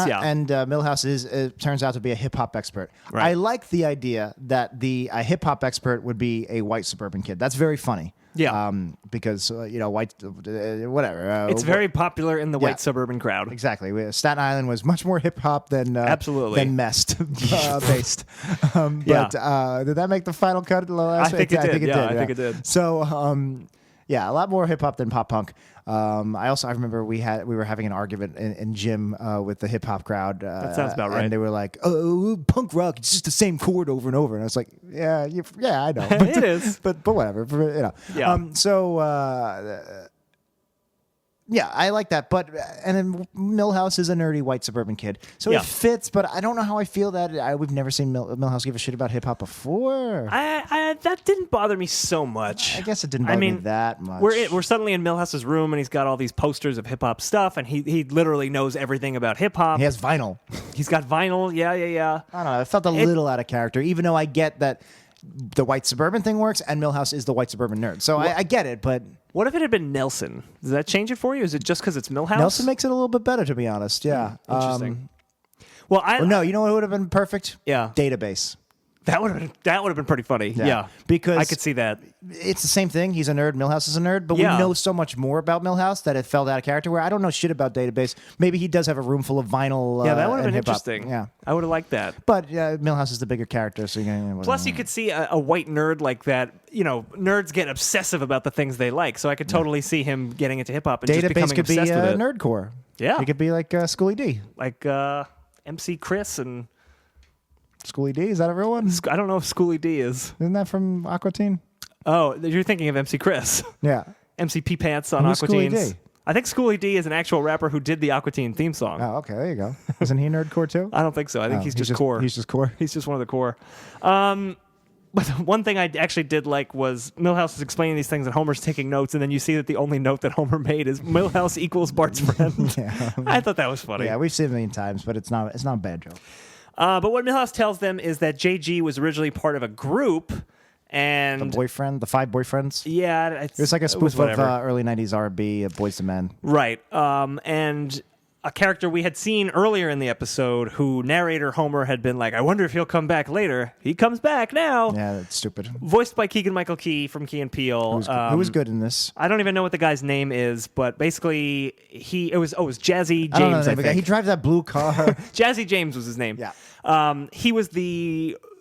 Yeah. And Millhouse turns out to be a hip-hop expert. Right. I like the idea that a hip-hop expert would be a white suburban kid. That's very funny. Yeah. Because, white, whatever. It's very popular in the white suburban crowd. Exactly. Staten Island was much more hip hop than Absolutely. than Mest based. But did that make the final cut? I think it did. I think it did. So a lot more hip hop than pop punk. I remember we were having an argument in gym with the hip hop crowd. That sounds about right. And they were like, "Oh, punk rock, it's just the same chord over and over." And I was like, "Yeah, I know, It is, but whatever, Yeah. Yeah, I like that. But and then Millhouse is a nerdy white suburban kid, so Yeah. it fits. But I don't know how I feel that we've never seen Millhouse give a shit about hip hop before. That didn't bother me so much. I guess it didn't bother me that much. We're suddenly in Millhouse's room, and he's got all these posters of hip hop stuff, and he literally knows everything about hip hop. He has vinyl. He's got vinyl. Yeah. I don't know. It felt a little out of character, even though I get that the white suburban thing works, and Millhouse is the white suburban nerd. So I get it, but. What if it had been Nelson? Does that change it for you? Is it just because it's Millhouse? Nelson makes it a little bit better, to be honest. Yeah. Interesting. Well, no, you know what would have been perfect? Yeah. Database. That would have been pretty funny. Yeah. Because I could see that. It's the same thing. He's a nerd. Millhouse is a nerd. But Yeah. we know so much more about Millhouse that it fell out of character. Where I don't know shit about Database. Maybe he does have a room full of vinyl. Yeah, that would have and been hip-hop. interesting. Yeah. I would have liked that. But Millhouse is the bigger character. So Plus, you could see a white nerd like that. Nerds get obsessive about the things they like. So I could totally see him getting into hip hop and just Database becoming could be obsessed with it. nerdcore. Yeah. He could be like Schooly D. Like MC Chris and Schooly D, is that a real one? I don't know if Schooly D is. Isn't that from Aqua Teen? Oh, you're thinking of MC Chris. Yeah. MC P Pants on Who's Aqua Schooly Teens. D? I think Schooly D is an actual rapper who did the Aqua Teen theme song. Oh, okay. There you go. Isn't he nerdcore too? I don't think so. I think he's just core. He's just core. He's just one of the core. But one thing I actually did like was Millhouse is explaining these things and Homer's taking notes, and then you see that the only note that Homer made is Millhouse equals Bart's friend. Yeah. I thought that was funny. Yeah, we've seen it a million times, but it's not a bad joke. But what Millhouse tells them is that JG was originally part of a group, and The 5 boyfriends. yeah, It was like a it spoof was of whatever. early 90s R&B, Boys to Men. Right. And a character we had seen earlier in the episode who narrator Homer had been like, I wonder if he'll come back later. He comes back now. Yeah, that's stupid. Voiced by Keegan-Michael Key from Key and Peele. Who was good in this? I don't even know what the guy's name is, but basically it was Jazzy I don't know James, the I name of the guy. He think. drives that blue car. Jazzy James was his name. Yeah. He was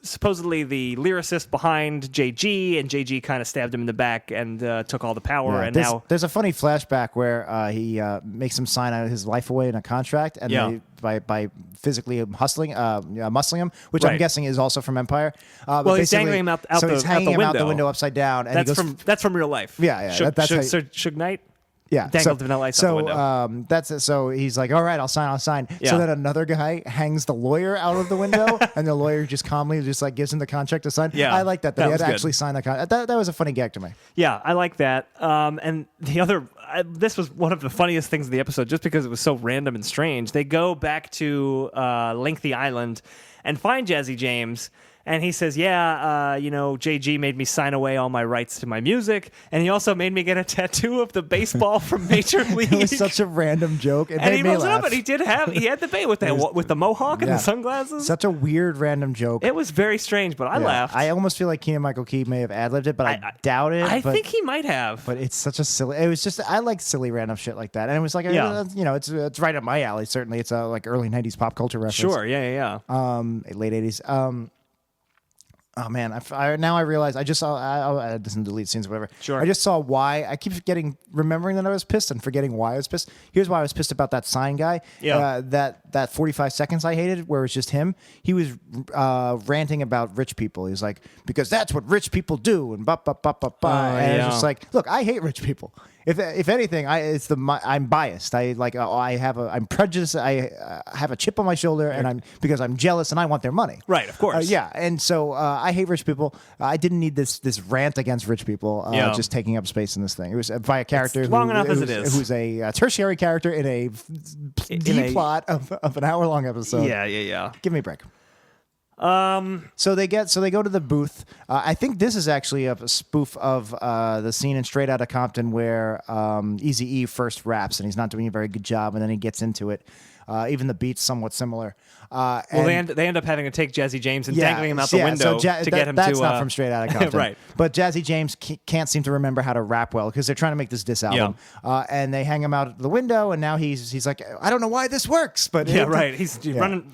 supposedly the lyricist behind JG, and JG kind of stabbed him in the back and took all the power. Yeah, And there's a funny flashback where he makes him sign his life away in a contract, and Yeah. by physically muscling him, which I'm Right. guessing is also from Empire. Well, he's basically- dangling him out so the- he's out hanging the him out the window. window upside down, and that's from real life. Yeah. That's how Suge Knight. Yeah, Dangled vanilla ice out the window. That's it. So he's like, "All right, I'll sign." Yeah. So then another guy hangs the lawyer out of the window, and the lawyer just calmly like gives him the contract to sign. Yeah, I like that. that He had was to good. actually sign the contract. That was a funny gag to me. Yeah, I like that. And the other, this was one of the funniest things in the episode, just because it was so random and strange. They go back to Lengthy Island and find Jazzy James. And he says, JG made me sign away all my rights to my music. And he also made me get a tattoo of the baseball from Major League. It was such a random joke. It and made he me rolls it laugh. up, and he had the with the mohawk and Yeah. the sunglasses. Such a weird random joke. It was very strange, but I Yeah. laughed. I almost feel like Keegan-Michael Key may have ad-libbed it, but I doubt it. I but, think he might have. But it's such a silly. It was just I like silly random shit like that, and it was like Yeah. it's right up my alley. Certainly, it's a like early '90s pop culture reference. Sure, yeah. Late '80s. Oh man, now I realize I just saw. I doesn't delete scenes or whatever. Sure. I just saw why. I keep remembering that I was pissed and forgetting why I was pissed. Here's why I was pissed about that sign guy. Yeah. That 45 seconds I hated, where it was just him. He was ranting about rich people. He was like, because that's what rich people do, and ba ba ba ba ba. And I was just like, look, I hate rich people. If anything, I'm biased. I'm prejudiced. I have a chip on my shoulder, and because I'm jealous and I want their money. Right, of course. Yeah, and so I hate rich people. I didn't need this rant against rich people just taking up space in this thing. It was by a character who's a tertiary character in a D plot of an hour-long episode. Yeah. Give me a break. So they go to the booth. I think this is actually a spoof of the scene in Straight Outta Compton where Eazy-E first raps and he's not doing a very good job, and then he gets into it. Even the beat's somewhat similar. Well, they end up having to take Jazzy James and dangling him out the window to get him that's to... That's not from Straight Outta Compton. Right. But Jazzy James can't seem to remember how to rap well because they're trying to make this diss album. And they hang him out the window, and now he's like, I don't know why this works. But right. He's running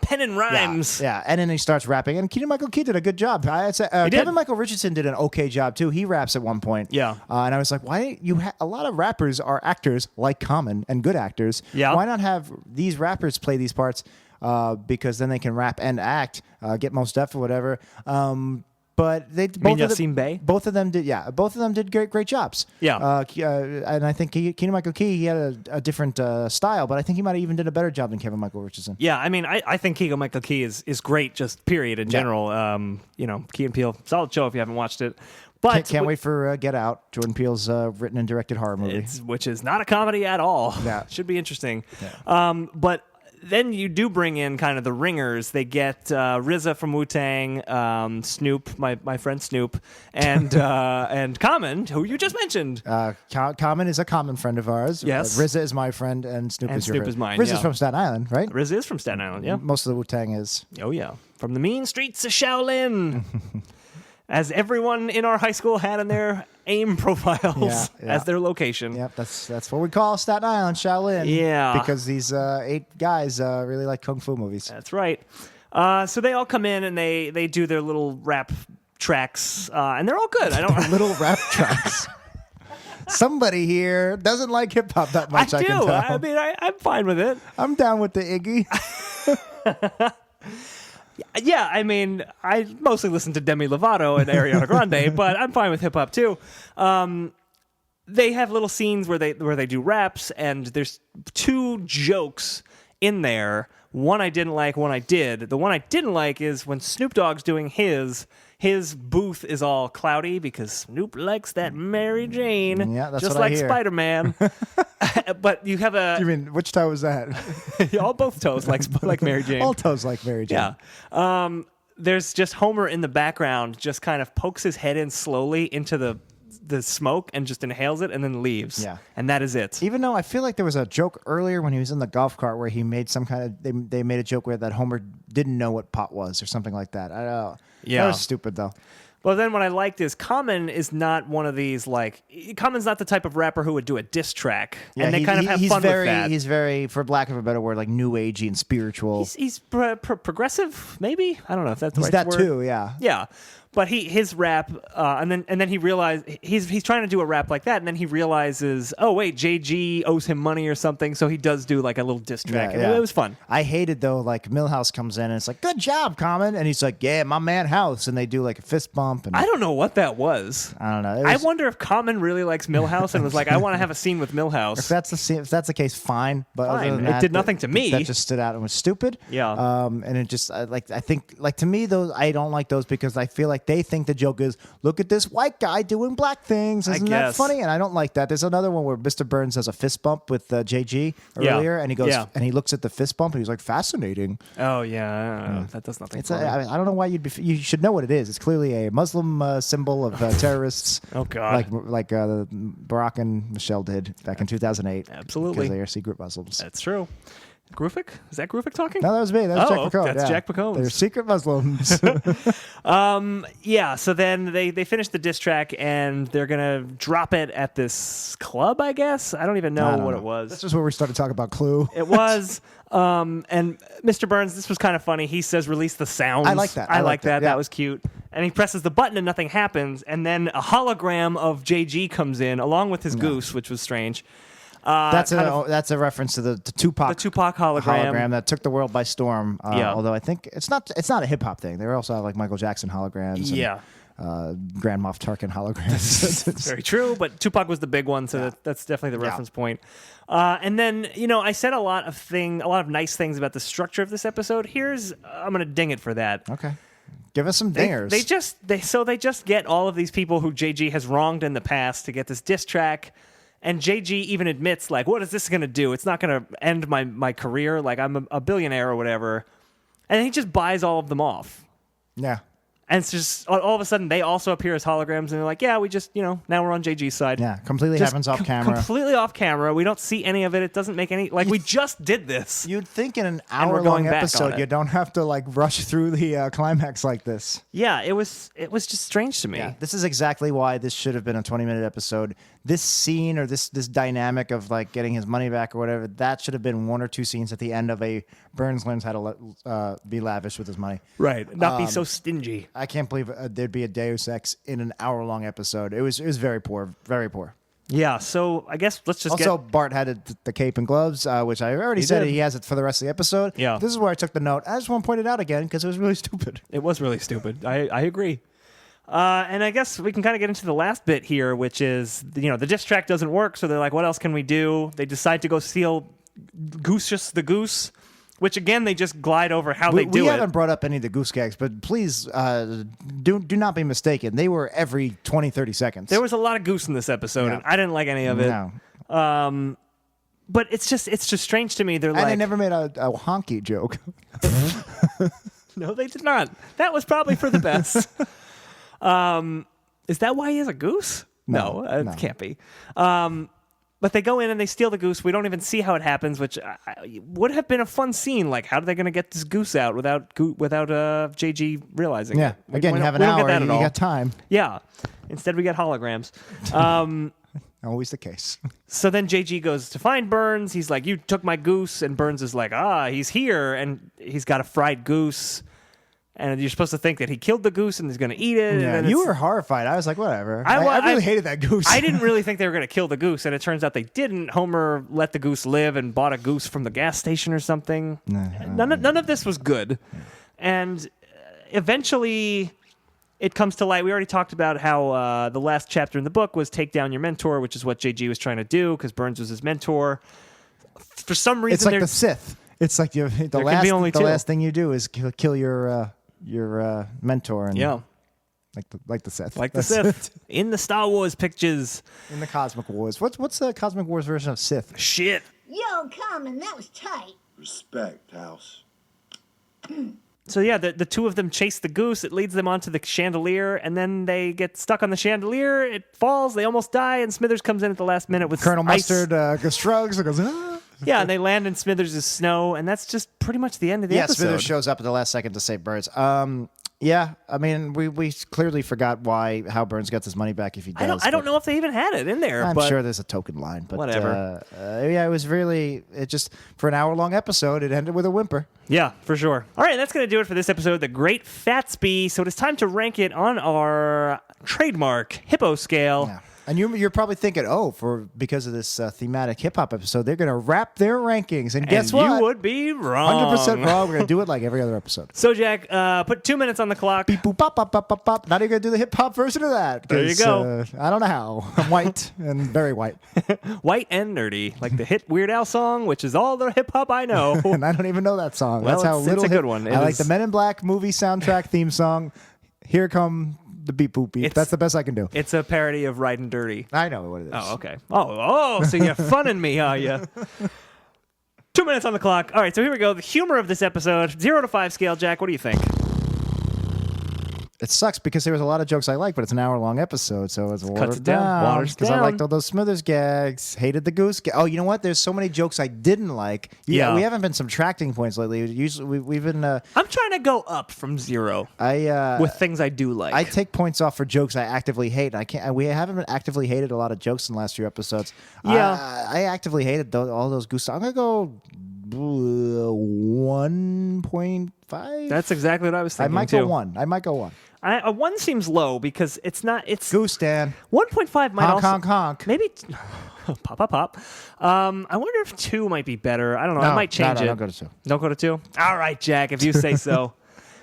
pen and rhymes. Yeah. And then he starts rapping. And Keegan-Michael Key did a good job. Kevin Michael Richardson did an okay job, too. He raps at one point. Yeah. And I was like, why a lot of rappers are actors like Common and good actors. Yeah. Why not have these rappers play these parts? Because then they can rap and act, get Mos Def or whatever. But both of them did great jobs. Yeah. And I think Keegan-Michael Key, he had a different style, but I think he might have even did a better job than Kevin Michael Richardson. Yeah, I mean, I think Keegan-Michael Key is great, just period in general. Key and Peele, solid show if you haven't watched it. But can't wait for Get Out, Jordan Peele's written and directed horror movie, which is not a comedy at all. Yeah. Should be interesting. Yeah. But then you do bring in kind of the ringers. They get RZA from Wu-Tang, Snoop, my friend Snoop, and Common, who you just mentioned. Common is a common friend of ours. Yes. RZA is my friend, and Snoop is your friend. Snoop is mine. RZA's from Staten Island, right? RZA is from Staten Island, yeah. Most of the Wu-Tang is. Oh, yeah. From the mean streets of Shaolin. As everyone in our high school had in their AIM profiles as their location. Yep, that's what we call Staten Island, Shaolin. Yeah. Because these 8 guys really like kung fu movies. That's right. So they all come in and they do their little rap tracks, and they're all good. Little rap tracks. Somebody here doesn't like hip hop that much. I can tell. I mean, I'm fine with it. I'm down with the Iggy. Yeah, I mean, I mostly listen to Demi Lovato and Ariana Grande, but I'm fine with hip hop too. They have little scenes where they do raps, and there's 2 jokes in there. One I didn't like, one I did. The one I didn't like is when Snoop Dogg's doing his booth is all cloudy because Snoop likes that Mary Jane, that's just what I like hear. Spider-Man. But you have You mean which toe was that? both toes like Mary Jane. All toes like Mary Jane. Yeah. There's just Homer in the background, just kind of pokes his head in slowly into the smoke and just inhales it and then leaves. Yeah. And that is it. Even though I feel like there was a joke earlier when he was in the golf cart where he made some kind of they made a joke where that Homer didn't know what pot was or something like that. I don't know. Yeah. That was stupid though. Well, then what I liked is Common is not one of these, Common's not the type of rapper who would do a diss track. Yeah, and they kind of have fun with that. He's very, for lack of a better word, like new agey and spiritual. He's progressive, maybe? I don't know if that's the He's right that word. too, yeah. Yeah. But his rap, and then he realized he's trying to do a rap like that, and then he realizes, oh wait, JG owes him money or something, so he does do like a little diss track. Yeah. It was fun. I hated though, like Milhouse comes in and it's like, good job, Common, and he's like, yeah, my man House, and they do like a fist bump. And I don't know what that was. I don't know. I wonder if Common really likes Milhouse and was like, I want to have a scene with Milhouse. If that's the case, fine. But Fine. other than It that, did nothing to me. That just stood out and was stupid. Yeah. And it just I think to me those I don't like those because I feel like they think the joke is look at this white guy doing black things. Isn't that funny? And I don't like that. There's another one where Mr. Burns has a fist bump with JG earlier, and he goes and he looks at the fist bump and he's like, fascinating. Oh yeah, that does nothing. I don't know why you should know what it is. It's clearly a Muslim symbol of terrorists. Oh God, like Barack and Michelle did back in 2008. Absolutely, because they are secret Muslims. That's true. Grufik? Is that Grufik talking? No, that was me. That was Jack McCone. That's Jack McCone. They're secret Muslims. Yeah, so then they finish the diss track and they're going to drop it at this club, I guess. I don't even know what it was. This is where we started talking about Clue. It was. And Mr. Burns, this was kind of funny. He says, release the sounds. I like that. I like that. Yeah. That was cute. and he presses the button and nothing happens, and then a hologram of JG comes in along with his goose, which was strange. That's a reference to the Tupac hologram that took the world by storm. Yeah. Although I think it's not a hip hop thing. They also have like Michael Jackson holograms. Yeah. Grand Moff Tarkin holograms. Very true, but Tupac was the big one, so that's definitely the reference point. And then, I said a lot of nice things about the structure of this episode. I'm going to ding it for that. Okay. Give us some dingers. They just get all of these people who JG has wronged in the past to get this diss track. And JG even admits, like, what is this going to do? It's not going to end my career. Like, I'm a billionaire or whatever. And he just buys all of them off. Yeah. And it's just, all of a sudden, they also appear as holograms. And they're like, yeah, we just, now we're on JG's side. Yeah, completely Just happens off camera. Completely off camera. We don't see any of it. It doesn't make any, we just did this. You'd think in an And we're hour-long going back on episode, it. you don't have to, rush through the climax like this. Yeah, it was just strange to me. Yeah, this is exactly why this should have been a 20-minute episode. This scene or this dynamic of getting his money back or whatever, that should have been one or two scenes at the end of a Burns learns how to be lavish with his money. Right. Not be so stingy. I can't believe there'd be a Deus Ex in an hour-long episode. It was very poor, very poor. Yeah, so I guess let's just Also, Bart had the cape and gloves, which I already said did. he has it for the rest of the episode. Yeah. This is where I took the note. I just want to point it out again because it was really stupid. It was really stupid. I agree. And I guess we can kind of get into the last bit here, which is, the diss track doesn't work, so they're like, what else can we do? They decide to go steal Goose the Goose, which, again, they just glide over how they do we it. haven't brought up any of the goose gags, but please do not be mistaken. They were every 20, 30 seconds. There was a lot of goose in this episode, and I didn't like any of it. No. But it's just strange to me. They're And they never made a honky joke. No, they did not. That was probably for the best. Is that why he has a goose? No, it can't be. But they go in and they steal the goose. We don't even see how it happens, which would have been a fun scene. Like, how are they going to get this goose out without JG realizing Yeah. it? Again, you have an hour. You got time. Yeah. Instead, we get holograms. Always the case. So then JG goes to find Burns. He's like, you took my goose. And Burns is like, he's here. And he's got a fried goose. And you're supposed to think that he killed the goose and he's going to eat it. Yeah, and you were horrified. I was like, whatever. I really hated that goose. I didn't really think they were going to kill the goose, and it turns out they didn't. Homer let the goose live and bought a goose from the gas station or something. None of this was good. And eventually it comes to light. We already talked about how the last chapter in the book was take down your mentor, which is what JG was trying to do because Burns was his mentor. For some reason, it's like the Sith. It's like the last thing you do is kill your mentor. And like the Sith. Like the Sith. In the Star Wars pictures. In the Cosmic Wars. What's the Cosmic Wars version of Sith? Shit. Yo, Common, that was tight. Respect, House. So yeah, the two of them chase the goose. It leads them onto the chandelier, and then they get stuck on the chandelier. It falls. They almost die, and Smithers comes in at the last minute with Colonel ice. Mustard shrugs and goes, ah. Yeah, and they land in Smithers' snow, and that's just pretty much the end of the episode. Smithers shows up at the last second to save Burns. Yeah, I mean, we clearly forgot how Burns gets his money back if he does. I don't know if they even had it in there. I'm but sure there's a token line, but whatever. Yeah, it was really for an hour-long episode. It ended with a whimper. Yeah, for sure. All right, that's going to do it for this episode of The Great Phatsby. So it is time to rank it on our trademark hippo scale. Yeah. And you're probably thinking, because of this thematic hip hop episode, they're going to wrap their rankings. And guess what? You would be wrong. 100% wrong. We're going to do it like every other episode. So, Jack, put 2 minutes on the clock. Beep, boop, bop, bop, bop, bop, bop. Not even going to do the hip hop version of that. There you go. I don't know how. I'm white and very white. White and nerdy, like the hit Weird Al song, which is all the hip hop I know. And I don't even know that song. Well, That's how little it's a good one. I like the Men in Black movie soundtrack theme song. Here come the beep boop beep. That's the best I can do. It's a parody of Riding Dirty. I know what it is. Oh, okay. So you're funning me, are you? 2 minutes on the clock. All right, so here we go. The humor of this episode, 0 to 5 scale. Jack, what do you think? It sucks because there was a lot of jokes I like, but it's an hour-long episode, so it's watered Cuts it down. Waters because I down. liked all those Smithers gags. Hated the goose. Oh, you know what? There's so many jokes I didn't like. Yeah. We haven't been subtracting points lately. Usually we've been. I'm trying to go up from 0 with things I do like. I take points off for jokes I actively hate. I can't. We haven't been actively hated a lot of jokes in the last few episodes. Yeah. I actively hated all those goose. I'm gonna go 1.5. That's exactly what I was thinking. I might go 1. A 1 seems low because it's not. It's Goose Dan. 1.5 might Honk, also honk, honk. maybe pop pop pop. I wonder if 2 might be better. I don't know. I might change it. Don't go to 2. Don't go to 2. All right, Jack, if you say so.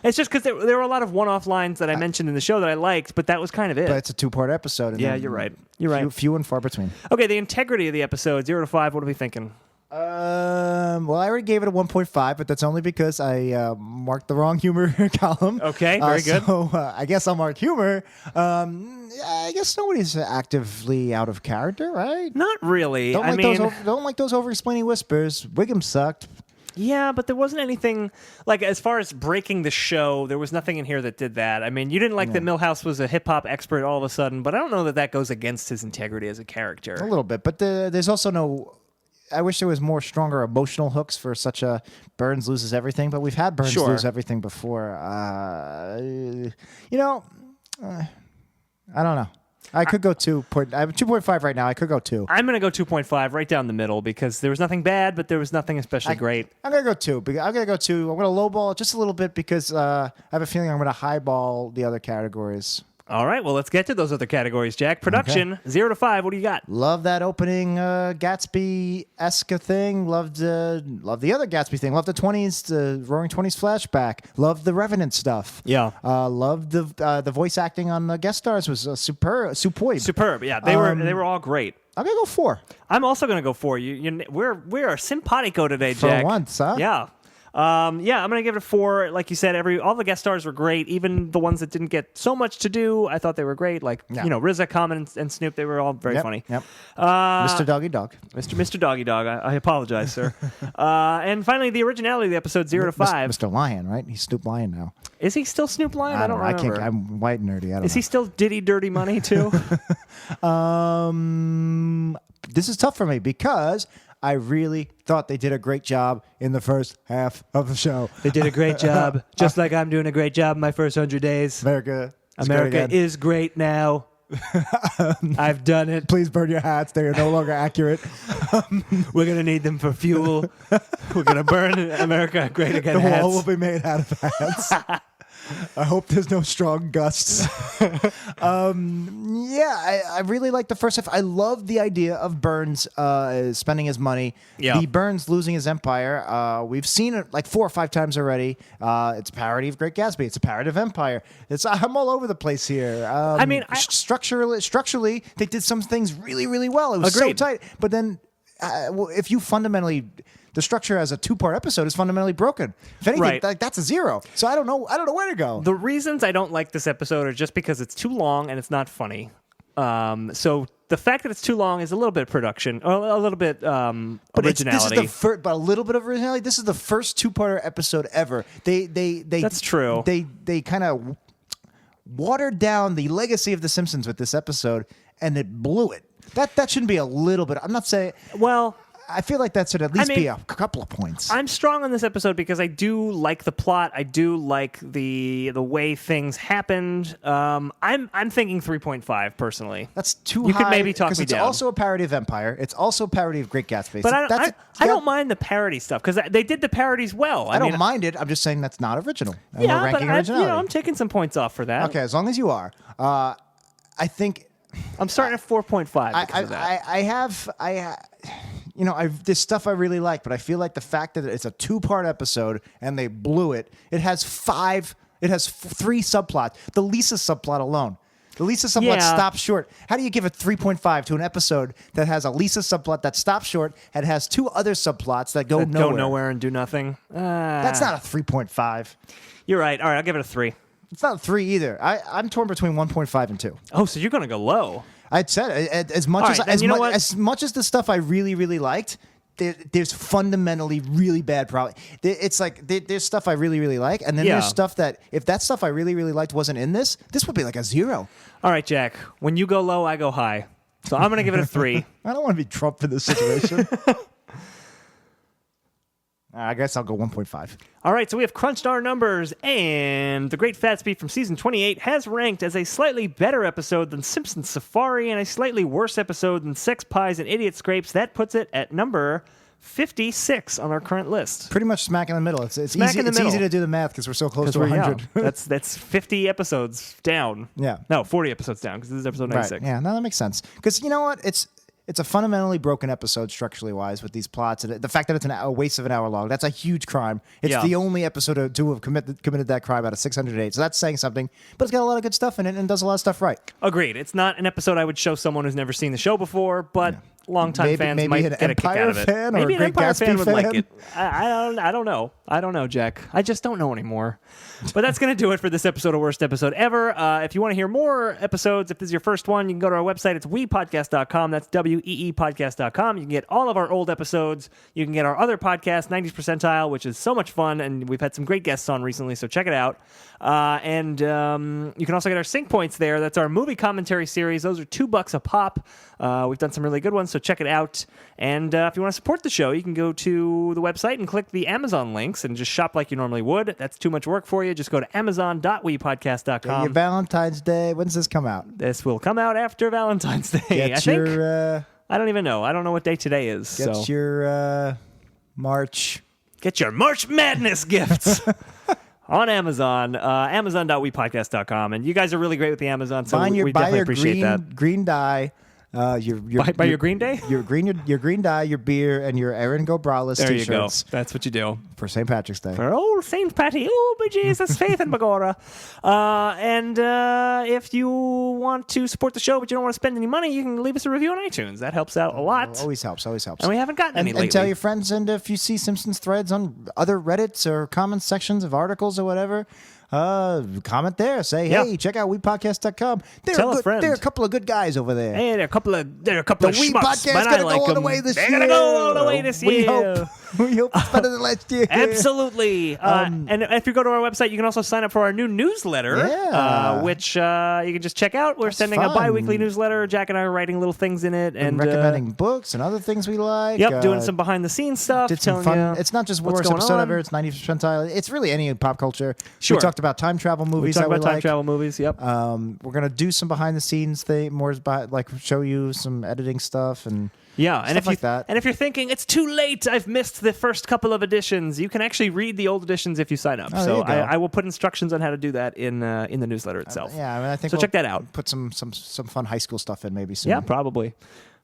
It's just because there were a lot of one-off lines that I mentioned in the show that I liked, but that was kind of it. But it's a 2-part episode. And Yeah, then you're right. You're right. Few and far between. Okay, the integrity of the episode, 0 to 5. What are we thinking? Well, I already gave it a 1.5, but that's only because I marked the wrong humor column. Okay, very good. So I guess I'll mark humor. I guess nobody's actively out of character, right? Not really. Don't like those over-explaining whispers. Wiggum sucked. Yeah, but there wasn't anything like as far as breaking the show. There was nothing in here that did that. I mean, you didn't like that Milhouse was a hip hop expert all of a sudden, but I don't know that goes against his integrity as a character. A little bit, but there's also no. I wish there was more stronger emotional hooks for such a Burns loses everything, but we've had Burns lose everything before. I don't know. I could go 2. I have 2.5 right now. I could go 2. I'm going to go 2.5 right down the middle because there was nothing bad, but there was nothing especially great. I'm going to go 2. I'm going to go 2. I'm going to lowball it just a little bit because I have a feeling I'm going to highball the other categories. All right, well, let's get to those other categories, Jack. Production, 0 to 5. What do you got? Love that opening Gatsby-esque thing. Loved the other Gatsby thing. Loved the 20s, the Roaring 20s flashback. Loved the Revenant stuff. Yeah. Loved the voice acting on the guest stars was superb. Superb, yeah. They were all great. I'm gonna go 4. I'm also going to go 4. We're simpatico today, Jack. For once, huh? Yeah. I'm gonna give it a 4. Like you said, all the guest stars were great. Even the ones that didn't get so much to do, I thought they were great. Like RZA, Common, and Snoop, they were all very funny. Yep. Mr. Doggy Dog. Mr. Doggy Dog. I apologize, sir. And finally, the originality of the episode, 0 to 5. Mr. Lion, right? He's Snoop Lion now. Is he still Snoop Lion? I don't remember. I'm white nerdy. I don't know. Is he still Diddy Dirty Money too? This is tough for me because I really thought they did a great job in the first half of the show. They did a great job, just like I'm doing a great job in my first 100 days. America is great now. I've done it. Please burn your hats. They are no longer accurate. We're going to need them for fuel. We're going to burn America great again. The wall will be made out of hats. I hope there's no strong gusts. I really like the first half. I love the idea of Burns spending his money. Yeah. The Burns losing his empire. We've seen it like 4 or 5 times already. It's a parody of Great Gatsby. It's a parody of Empire. I'm all over the place here. Structurally, they did some things really, really well. It was so tight. But then if you fundamentally... The structure as a 2-part episode is fundamentally broken. If anything, that's a 0. So I don't know where to go. The reasons I don't like this episode are just because it's too long and it's not funny. So the fact that it's too long is a little bit of production, or a little bit originality. But a little bit of originality. This is the first 2-part episode ever. That's true. They kind of watered down the legacy of The Simpsons with this episode, and it blew it. That shouldn't be a little bit. I'm not saying. Well, I feel like that should at least be a couple of points. I'm strong on this episode because I do like the plot. I do like the way things happened. I'm thinking 3.5 personally. That's too high. You could maybe talk me it's down. It's also a parody of Empire. It's also a parody of Great Gatsby. But I don't mind the parody stuff because they did the parodies well. I don't mind it. I'm just saying that's not original. Yeah, we're ranking originality. I'm taking some points off for that. Okay, as long as you are. I think I'm starting at 4.5 because of that. There's stuff I really like, but I feel like the fact that it's a 2-part episode and they blew it. It has 3 subplots. The Lisa subplot alone. The Lisa subplot stops short. How do you give a 3.5 to an episode that has a Lisa subplot that stops short and has 2 other subplots that go nowhere? Go nowhere and do nothing. That's not a 3.5. You're right. All right, I'll give it a 3. It's not a 3 either. I'm torn between 1.5 and 2. Oh, so you're going to go low. I'd said as much as the stuff I really, really liked, there's fundamentally really bad problem. It's like there's stuff I really, really like, and then there's stuff that if that stuff I really, really liked wasn't in this would be like a 0. All right, Jack. When you go low, I go high. So I'm going to give it a 3. I don't want to be Trump in this situation. I guess I'll go 1.5. All right, so we have crunched our numbers, and The Great Phatsby from Season 28 has ranked as a slightly better episode than Simpsons Safari and a slightly worse episode than Sex Pies and Idiot Scrapes. That puts it at number 56 on our current list. Pretty much smack in the middle. It's Smack easy. in the It's middle. easy to do the math because we're so close to We're 100. young. That's 50 episodes down. Yeah. No, 40 episodes down because this is episode 96. Right. Yeah. No, that makes sense. Because you know what? It's a fundamentally broken episode structurally wise with these plots. And the fact that it's a waste of an hour long, that's a huge crime. It's Yeah. the only episode to have committed that crime out of 608. So that's saying something. But it's got a lot of good stuff in it and does a lot of stuff right. Agreed. It's not an episode I would show someone who's never seen the show before, but longtime fans maybe might an get a kick Empire out of it. fan or Maybe a an Great Empire fan Gatsby would like fan? it. I don't know. I don't know, Jack. I just don't know anymore. But that's going to do it for this episode of Worst Episode Ever. If you want to hear more episodes, if this is your first one, you can go to our website. It's weepodcast.com. That's weepodcast.com. You can get all of our old episodes. You can get our other podcast, 90th Percentile, which is so much fun, and we've had some great guests on recently, so check it out. And you can also get our Sync Points there. That's our movie commentary series. Those are $2 a pop. We've done some really good ones, so check it out. And if you want to support the show, you can go to the website and click the Amazon links and just shop like you normally would. That's too much work for you. Just go to amazon.weepodcast.com. Your Valentine's Day. When's this come out? This will come out after Valentine's Day, I think. I don't even know. I don't know what day today is. Get your March. Get your March Madness gifts on Amazon, amazon.weepodcast.com. And you guys are really great with the Amazon, so we definitely appreciate that. Green dye. Buy your Green Day? Your green dye, your beer, and your Aaron Go Braless There t-shirts. you go. That's what you do. For St. Patrick's Day. For old St. Patty. Oh, my Jesus, faith in Bagora. And if you want to support the show but you don't want to spend any money, you can leave us a review on iTunes. That helps out a lot. Always helps. And we haven't gotten any lately. And tell your friends, and if you see Simpsons threads on other Reddits or comment sections of articles or whatever, comment there. Say, hey, check out weepodcast.com. Tell a friend. There are a couple of good guys over there. Hey, there are a couple of The schmucks, Podcast but I gonna like go all the them. way this They're year. gonna go all the way this We year. hope. We hope it's better than last year. Absolutely. And if you go to our website, you can also sign up for our new newsletter, which you can just check out. We're sending a fun. bi-weekly newsletter. Jack and I are writing little things in it. And recommending books and other things we like. Yep, doing some behind-the-scenes stuff. Did some telling fun. you It's not just what's worst going episode on. ever. It's 90th percentile. It's really any pop culture. Sure. We talked about time travel movies. We talk that we about time like. travel movies, yep. We're gonna do some behind the scenes thing, more like show you some editing stuff and and stuff if like that. And if you're thinking it's too late, I've missed the first couple of editions, you can actually read the old editions if you sign up. Oh, so there you go. I will put instructions on how to do that in the newsletter itself. I think so. we'll Check that out. Put some fun high school stuff in maybe soon. Yeah, probably.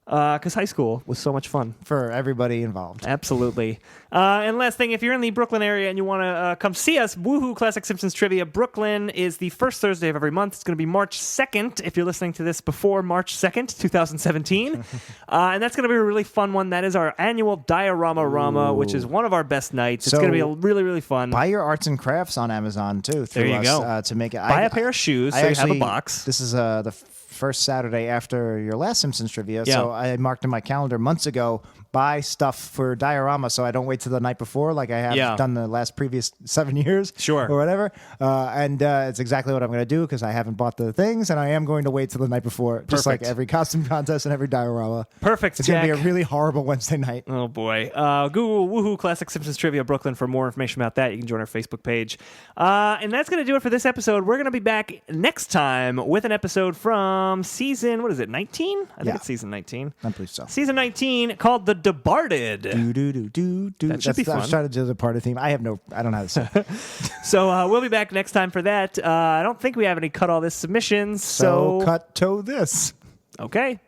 Because high school was so much fun. For everybody involved. Absolutely. And last thing, if you're in the Brooklyn area and you want to come see us, Woohoo Classic Simpsons Trivia Brooklyn is the first Thursday of every month. It's going to be March 2nd, if you're listening to this before March 2nd, 2017. And that's going to be a really fun one. That is our annual Diorama Rama, which is one of our best nights. It's So, going to be really, really fun. Buy your arts and crafts on Amazon too. There you go. To make it. Buy a pair of shoes so you have a box. This is the first Saturday after your last Simpsons trivia, so I marked in my calendar months ago. Buy stuff for Diorama so I don't wait till the night before like I have done the last previous 7 years or whatever. And it's exactly what I'm going to do because I haven't bought the things and I am going to wait till the night before, just like every costume contest and every Diorama. Perfect, It's Jack. going to be a really horrible Wednesday night. Oh, boy. Google Woohoo Classic Simpsons Trivia Brooklyn for more information about that. You can join our Facebook page. And that's going to do it for this episode. We're going to be back next time with an episode from season, 19? I think it's season 19. I believe so. Season 19 called The Departed. That should be fun. I was trying to do the Departed theme. I don't know how to say it. So we'll be back next time for that. I don't think we have any cut all this submissions. So cut to this. Okay.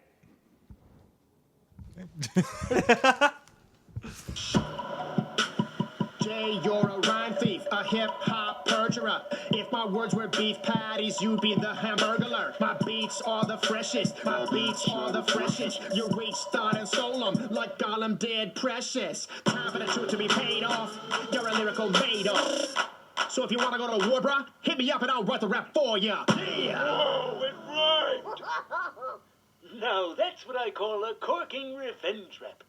Jay, you're a rhyme thief, a hip-hop perjurer. If my words were beef patties, you'd be the hamburglar. My beats are the freshest, my beats are the freshest. You reach, start, and stole 'em like Gollum did Precious. Time for the truth to be paid off, you're a lyrical made-off. So if you want to go to war, brah, hit me up and I'll write the rap for ya. Yeah. Oh, it rhymed! Now that's what I call a corking revenge rap.